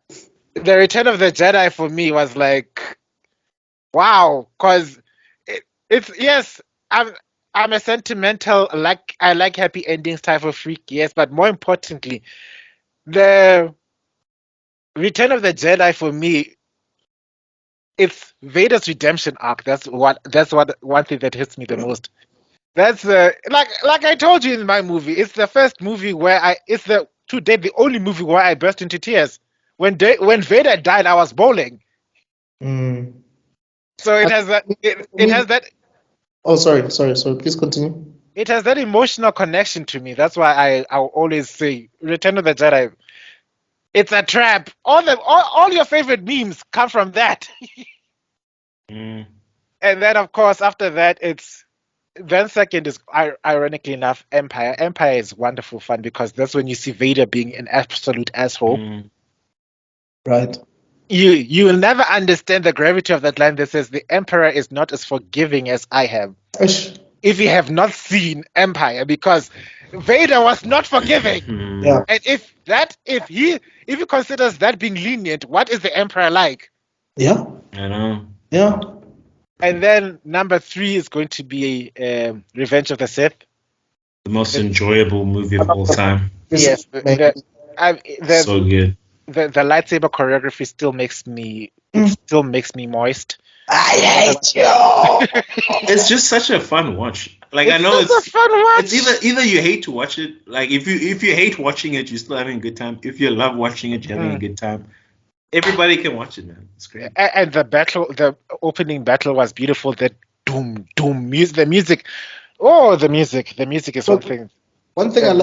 the Return of the Jedi for me was like, wow, because it's yes, I'm a sentimental, I like happy endings type of freak, yes, but more importantly, the Return of the Jedi for me, it's Vader's redemption arc. That's what one thing that hits me the most. That's like I told you in my movie, it's the first movie where to date the only movie where I burst into tears. When Vader died, I was bawling. So it has that. It has that. Oh, sorry. Please continue. It has that emotional connection to me. That's why I always say Return of the Jedi. It's a trap. All your favorite memes come from that. And then, of course, after that, then second is, ironically enough, Empire. Empire is wonderful fun, because that's when you see Vader being an absolute asshole. Right. You will never understand the gravity of that line that says the Emperor is not as forgiving as I have. Ish. If you have not seen Empire, because Vader was not forgiving. Yeah. And if he considers that being lenient, what is the Emperor like? Yeah. I know. Yeah. And then number 3 is going to be Revenge of the Sith. The most enjoyable movie of all time. Yes, So good. The lightsaber choreography still makes me moist. I hate you. It's just such a fun watch. Like I know It's a fun watch. it's either you hate to watch it. Like if you hate watching it, you're still having a good time. If you love watching it, you're having a good time. Everybody can watch it, man. It's great. And the opening battle was beautiful. That doom, doom. The music. Oh, the music. The music is one thing. One thing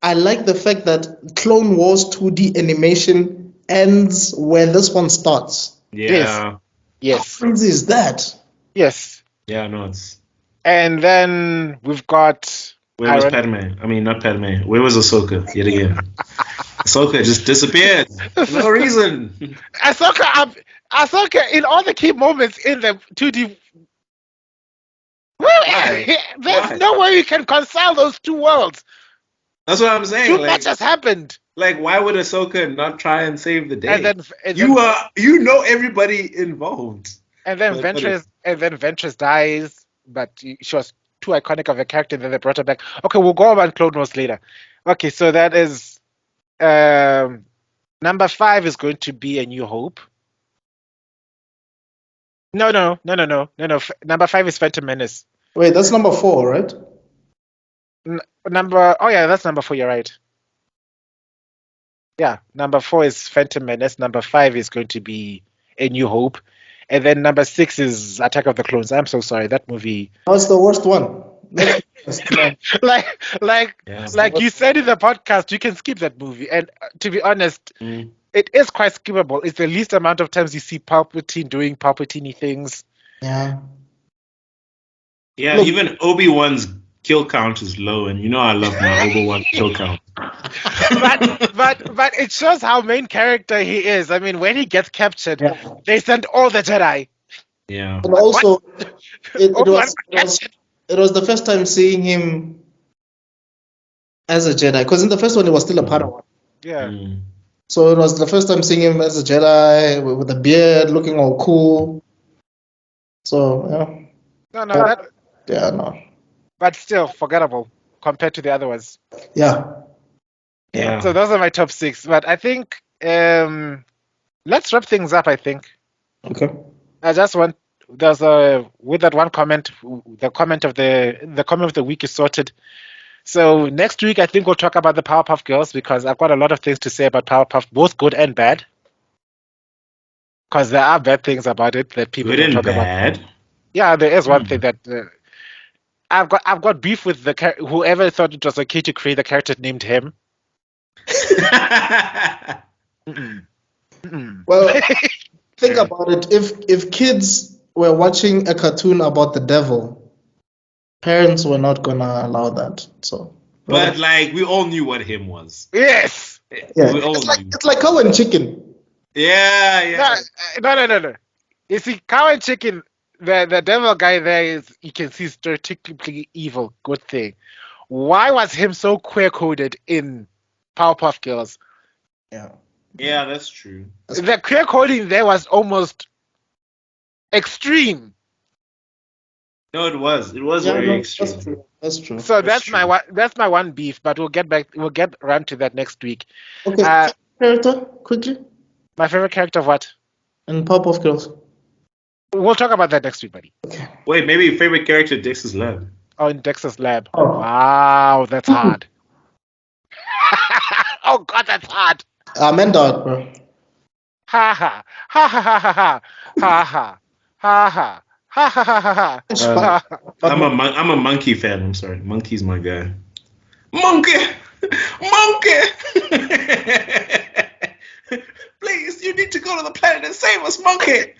I like the fact that Clone Wars 2D animation ends where this one starts. Yeah. Yes. How crazy is that? Yes. Yeah, no, it's. And then we've got. Where was Padme? I mean, not Padme. Where was Ahsoka? Yet again. Ahsoka just disappeared. For no reason. Ahsoka in all the key moments in the 2D. Why? There's no way you can reconcile those two worlds. That's what I'm saying. Too much has happened. Like, why would Ahsoka not try and save the day? And you know everybody involved. And then Ventress dies, but she was too iconic of a character, and then they brought her back. Okay, we'll go over Clone Wars later. Okay, so that is number 5 is going to be A New Hope. No. Number 5 is Phantom Menace. Wait, that's number 4, right? That's number 4. You're right. Yeah, number 4 is Phantom Menace. Number 5 is going to be A New Hope, and then number 6 is Attack of the Clones. I'm so sorry, that movie. That's the worst one. like you said in the podcast, you can skip that movie, and to be honest, it is quite skippable. It's the least amount of times you see Palpatine doing Palpatine things. Yeah. Yeah, look, even Obi-Wan's kill count is low, and you know I love my Obi-Wan kill count. but it shows how main character he is. I mean, when he gets captured, they send all the Jedi. Yeah. And also, it was the first time seeing him as a Jedi, because in the first one he was still a Padawan. Yeah. So it was the first time seeing him as a Jedi with a beard, looking all cool. So yeah. No. But still forgettable compared to the other ones. Yeah. So those are my top 6. But I think let's wrap things up. I think. Okay. I just want with that one comment. The comment of the week is sorted. So next week I think we'll talk about the Powerpuff Girls, because I've got a lot of things to say about Powerpuff, both good and bad. Because there are bad things about it that people don't talk about. Yeah, there is one thing that I've got beef with whoever thought it was okay to create a character named him. Well, think about it. If kids were watching a cartoon about the devil, parents were not gonna allow that. So, but like we all knew what him was. Yes. Yeah. It's like cow and chicken. Yeah. No. You see, cow and chicken. The devil guy there is, you can see, stereotypically evil. Good thing. Why was him so queer-coded in Powerpuff Girls? Yeah, that's true. The queer-coding there was almost extreme. No, it was. It was very extreme. That's true. So that's my one beef. But we'll get around to that next week. Okay. Character quickly. My favorite character of what? In Powerpuff Girls. We'll talk about that next week, buddy. Okay. Wait, maybe favorite character Dexter's Lab. Oh, in Dexter's Lab. Oh. Wow, that's hard. Oh God, that's hard. Mendart, bro. Ha ha ha ha ha ha ha ha ha ha ha ha. I'm a Monkey fan. I'm sorry, Monkey's my guy. Monkey. Please, you need to go to the planet and save us, Monkey.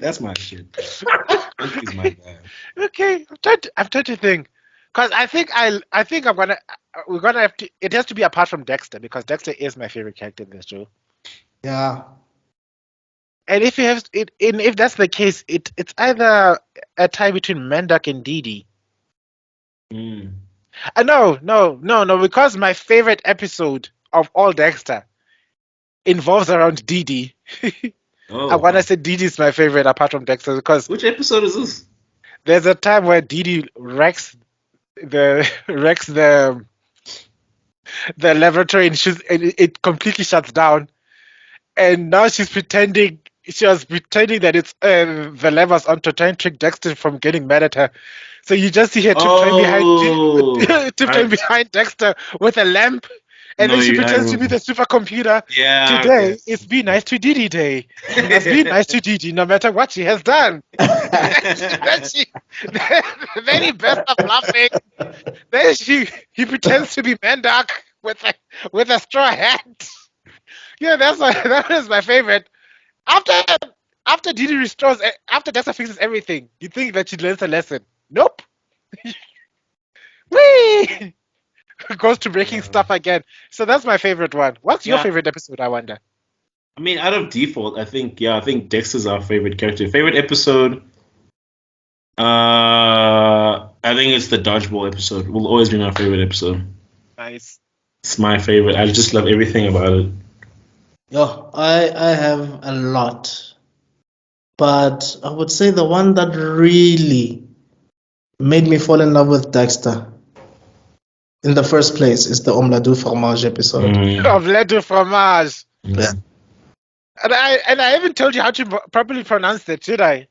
That's my shit. Monkey's my guy. Okay, I'm trying to think, because I think we're gonna have to. It has to be apart from Dexter, because Dexter is my favorite character in this show. Yeah. And if you have it, if that's the case, it's either a tie between Mandak and Dee. No, because my favorite episode of all Dexter involves around Dee. I want to say Dee is my favorite apart from Dexter, because which episode is this? There's a time where Dee wrecks the laboratory, and it completely shuts down, and now she was pretending that it's the levers on to try and trick Dexter from getting mad at her. So you just see her tiptoeing behind Dexter with a lamp, And No, then she I pretends to be remember. the supercomputer. Yeah. Today, Okay. it's be nice to Didi Day. You must be nice to Didi no matter what she has done. then then he bursts up laughing. Then he pretends to be Mandark with a straw hat. Yeah, that was my favorite. After after Didi restores, after Dexter fixes everything, you think that she learns a lesson. Nope. Whee! Goes to breaking stuff again. So that's my favorite one. What's your Yeah. favorite episode, I wonder? I mean, out of default, I think Dexter's our favorite character. Favorite episode. I think it's the dodgeball episode. Will always be my favorite episode. Nice. It's my favorite. I just love everything about it. Yo, I have a lot, but I would say the one that really made me fall in love with Dexter in the first place is the Omelette du Fromage episode. Omelette du fromage. Yeah. And I haven't told you how to properly pronounce it, did I?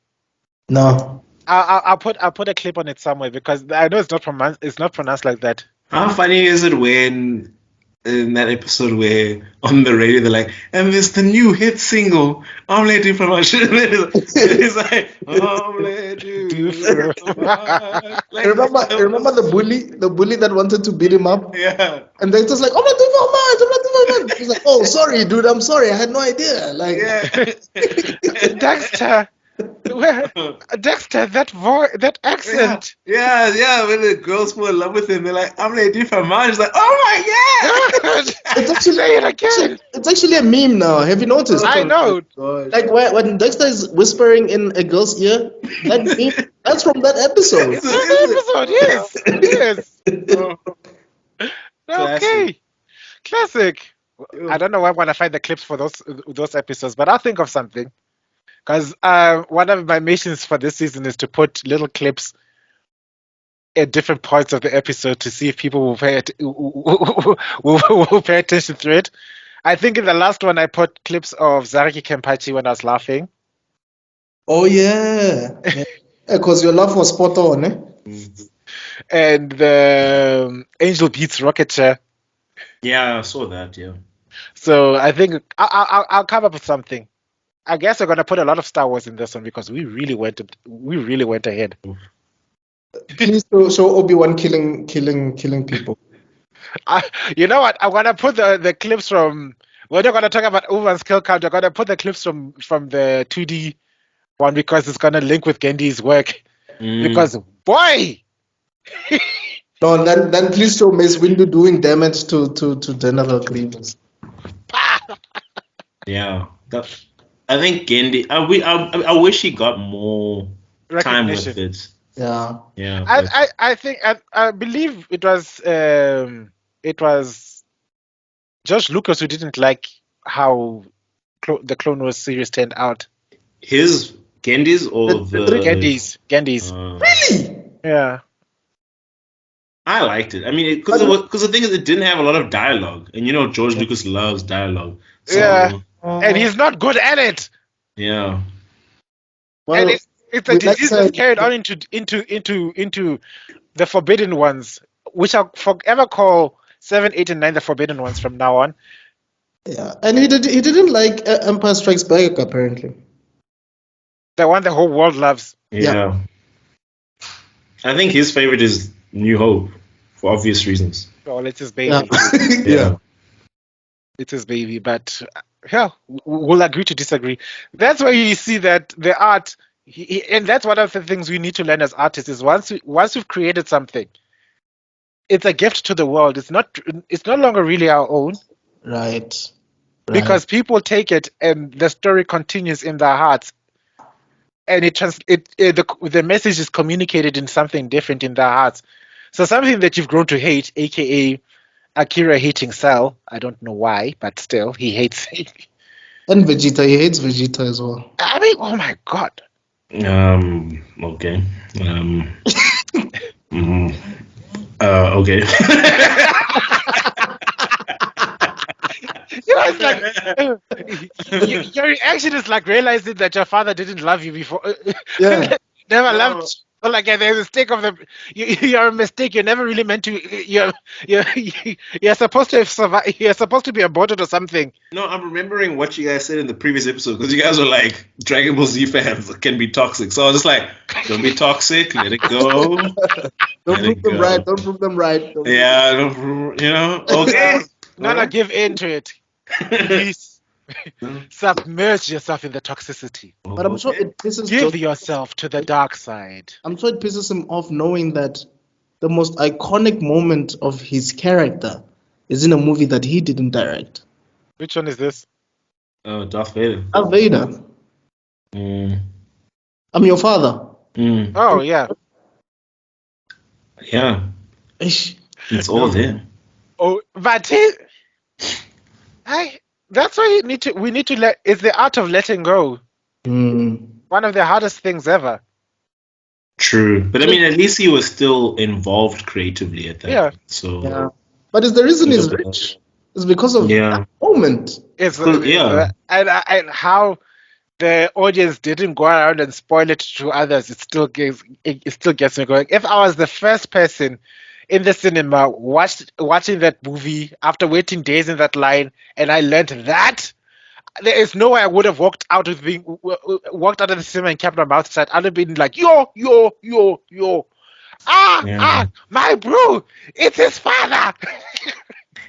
No. I'll put a clip on it somewhere because I know it's not pronounced like that. How funny is it when in that episode where on the radio they're like, and it's the new hit single, Omelette du Fromage. It's like, Omelette du Fromage. Like, Remember the bully that wanted to beat him up? Yeah. And they just like, Omelette du Fromage, Omelette du Fromage. He's like, oh, sorry, dude, I'm sorry, I had no idea. Like, Yeah. Dexter, Dexter, that accent. Yeah. When the girls fall in love with him, they're like, Omelette du Fromage. It's like, oh my God. it's actually Say it again. It's actually a meme now. Have you noticed? I know. Like when Dexter is whispering in a girl's ear, that meme, that's from that episode. Is it? Yes. Okay. Classic. I don't know where I'm gonna find the clips for those episodes, but I'll think of something. Because one of my missions for this season is to put little clips at different parts of the episode to see if people will will pay attention to it. I think in the last one I put clips of Zaraki Kenpachi when I was laughing. Oh yeah, because your laugh was spot on, eh? And the Angel Beats Rocket Chair. Yeah, I saw that, yeah. So I think I'll come up with something. I guess we're gonna put a lot of Star Wars in this one because we really went ahead. Please show Obi-Wan killing people. You know what? I'm gonna put the clips from when you're gonna talk about Obi-Wan's kill count. You're gonna put the clips from the 2D one because it's gonna link with Gendy's work. Because boy. No, then please show Mace Windu doing damage to General Grievous. Yeah, I think Genndy. I wish he got more time with it. Yeah. I think I believe it was George Lucas who didn't like how the Clone Wars series turned out. His Gendy's or Gendy's. Really? Yeah. I liked it. I mean, because the thing is, it didn't have a lot of dialogue, and George Lucas loves dialogue. So, yeah, and he's not good at it. Yeah. Well, and it's a disease that's carried on into the Forbidden Ones, which I'll forever call 7, 8, and 9 the Forbidden Ones from now on. Yeah, and he didn't like Empire Strikes Back apparently. The one the whole world loves. Yeah. I think his favorite is New Hope for obvious reasons. Well, it's his baby. Yeah. It's his baby, but yeah, we'll agree to disagree. That's where you see that the art, and that's one of the things we need to learn as artists is once we've created something, it's a gift to the world. It's no longer really our own. Right. Because people take it and the story continues in their hearts, and the message is communicated in something different in their hearts. So something that you've grown to hate, aka Akira hating Cell. I don't know why, but still, he hates it. And Vegeta, he hates Vegeta as well. I mean, oh my god. Okay. Okay. It's like your reaction is like realizing that your father didn't love you before. Yeah. Never loved. Or like there's a mistake of the you're a mistake. You're never really meant to. You're you're supposed to have survived. You're supposed to be aborted or something. No, I'm remembering what you guys said in the previous episode because you guys were like, Dragon Ball Z fans can be toxic. So I was just like, don't be toxic, let it go. Don't Let prove it them go. right. Don't prove them right. Don't Yeah, okay. No, give in to it. Please submerge yourself in the toxicity. But I'm sure Okay. it pisses Give George. yourself to the dark side. I'm sure it pisses him off knowing that the most iconic moment of his character is in a movie that he didn't direct. Which one is this? Oh, Darth Vader. Darth Vader. Mm, I'm your father. mm, Oh yeah. yeah, Ish. it's all there. Oh, but that's why we need to let. It's the art of letting go. Mm. One of the hardest things ever. True. But I mean, at least he was still involved creatively at that Yeah. point. So, Yeah. But it's the reason he's rich. It's because of Yeah. that moment. It's Yeah. and how the audience didn't go around and spoil it to others. It still gets me going. If I was the first person in the cinema watching that movie after waiting days in that line, and I learned that, there is no way I would have walked out of the cinema and kept my mouth shut. I'd have been like, yo, Yeah. my bro, it's his father.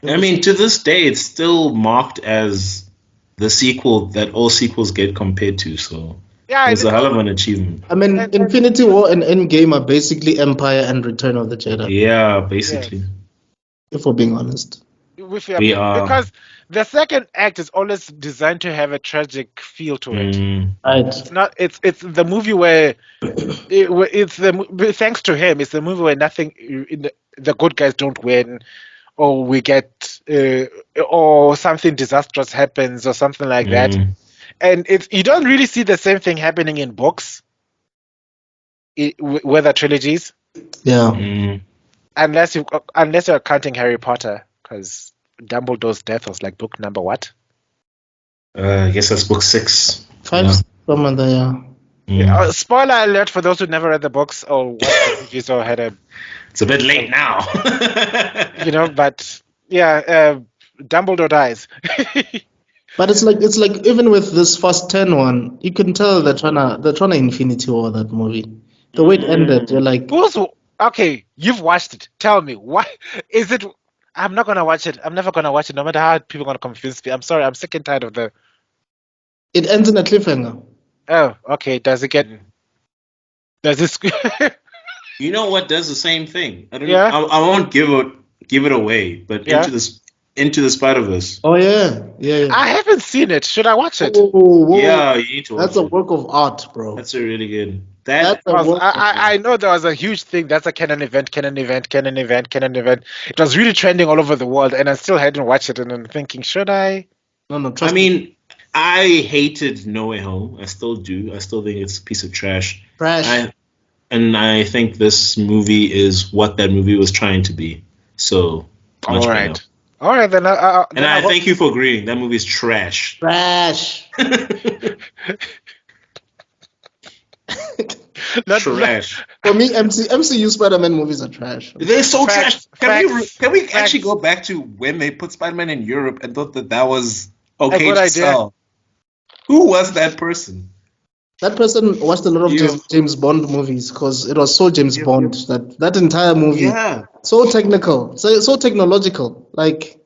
I mean, to this day, it's still marked as the sequel that all sequels get compared to. So Yeah, it's a hell of an achievement. I mean, Infinity War and Endgame are basically Empire and Return of the Jedi, Yeah, basically. if we're being honest. We are. Because the second act is always designed to have a tragic feel to it. Right. It's not. It's the movie where thanks to him. It's the movie where nothing. The good guys don't win, or we get, or something disastrous happens, or something like that. And you don't really see the same thing happening in books, whether trilogies, Yeah. unless you're counting Harry Potter, because Dumbledore's death was like book number what? I guess that's book 6. 5, Yeah. somewhere there, Spoiler alert for those who never read the books or watched the movies or had a, It's a bit late now. but yeah, Dumbledore dies. But it's like even with this Fast 10 one, you can tell they're trying to Infinity War that movie. The way it ended, you're like, Okay, you've watched it. Tell me, why is it? I'm not gonna watch it. I'm never gonna watch it, no matter how people are gonna convince me. I'm sorry. I'm sick and tired of the. it ends in a cliffhanger. Oh, okay. Does it get? Does this? You know what does the same thing? I don't Yeah. know. I won't give it away, but Yeah. into the Spider-Verse. Oh yeah. I haven't seen it. Should I watch it? Whoa. Yeah, you need to watch That's a it. work of art, bro. That's a really good. That's a Because work of I know there was a huge thing. That's a canon event. It was really trending all over the world, and I still hadn't watched it. And I'm thinking, should I? No, trust I mean, I hated No Way Home. I still do. I still think it's a piece of trash. Trash. And I think this movie is what that movie was trying to be. So much better. All right, then. And I thank you for agreeing. That movie is trash. Trash. Trash. For me, MCU Spider-Man movies are trash. They're so Facts, trash. facts, Can we facts. actually go back to when they put Spider-Man in Europe and thought that was okay good to idea. sell? Who was that person? That person watched a lot of James Bond movies because it was so James Bond that entire movie. Yeah. So technical, so technological. Like,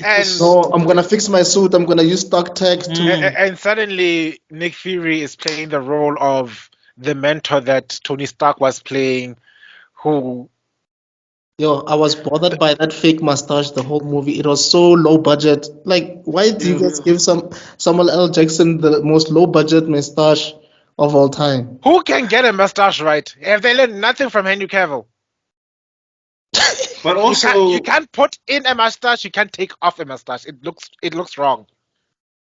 And no, I'm gonna fix my suit. I'm gonna use stock tech to. and suddenly Nick Fury is playing the role of the mentor that Tony Stark was playing, who. Yo, I was bothered by that fake mustache the whole movie. It was so low budget. Like, why do you guys give Samuel L. Jackson the most low budget mustache of all time? Who can get a mustache right? Have they learned nothing from Henry Cavill? But also, You can't put in a mustache. You can't take off a mustache. It looks wrong.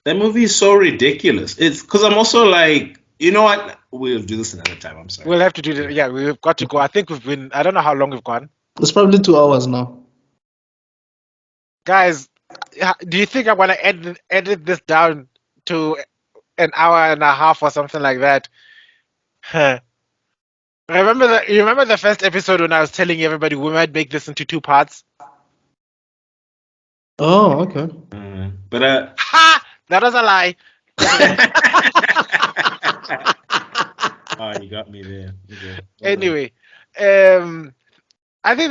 that movie is so ridiculous. It's because I'm also like, you know what? We'll do this another time. I'm sorry. We'll have to do that. Yeah, we've got to go. I think I don't know how long we've gone. It's probably 2 hours now. Guys, do you think I'm going to edit this down to an hour and a half or something like that? Huh. You remember the first episode when I was telling everybody we might make this into 2 parts? Oh, okay. But Ha! That was a lie. oh, you got me there. Okay. Anyway, I think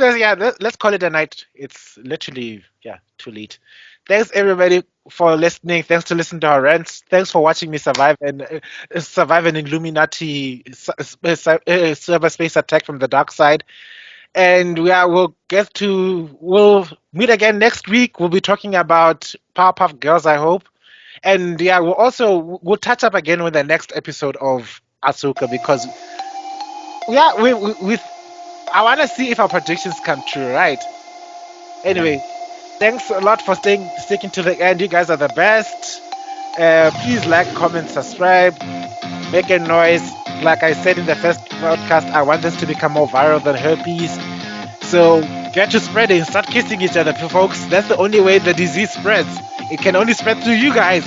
let's call it a night. It's literally too late. Thanks everybody for listening. Thanks to listen to our rants. Thanks for watching me survive an Illuminati cyberspace attack from the dark side. And we'll meet again next week. We'll be talking about Powerpuff Girls, I hope. And we'll touch up again with the next episode of Ahsoka because I want to see if our predictions come true, right? Anyway, thanks a lot for sticking to the end. You guys are the best. Please like, comment, subscribe, make a noise. Like I said in the first podcast, I want this to become more viral than herpes. So get to spreading, start kissing each other, folks. That's the only way the disease spreads. It can only spread through you guys.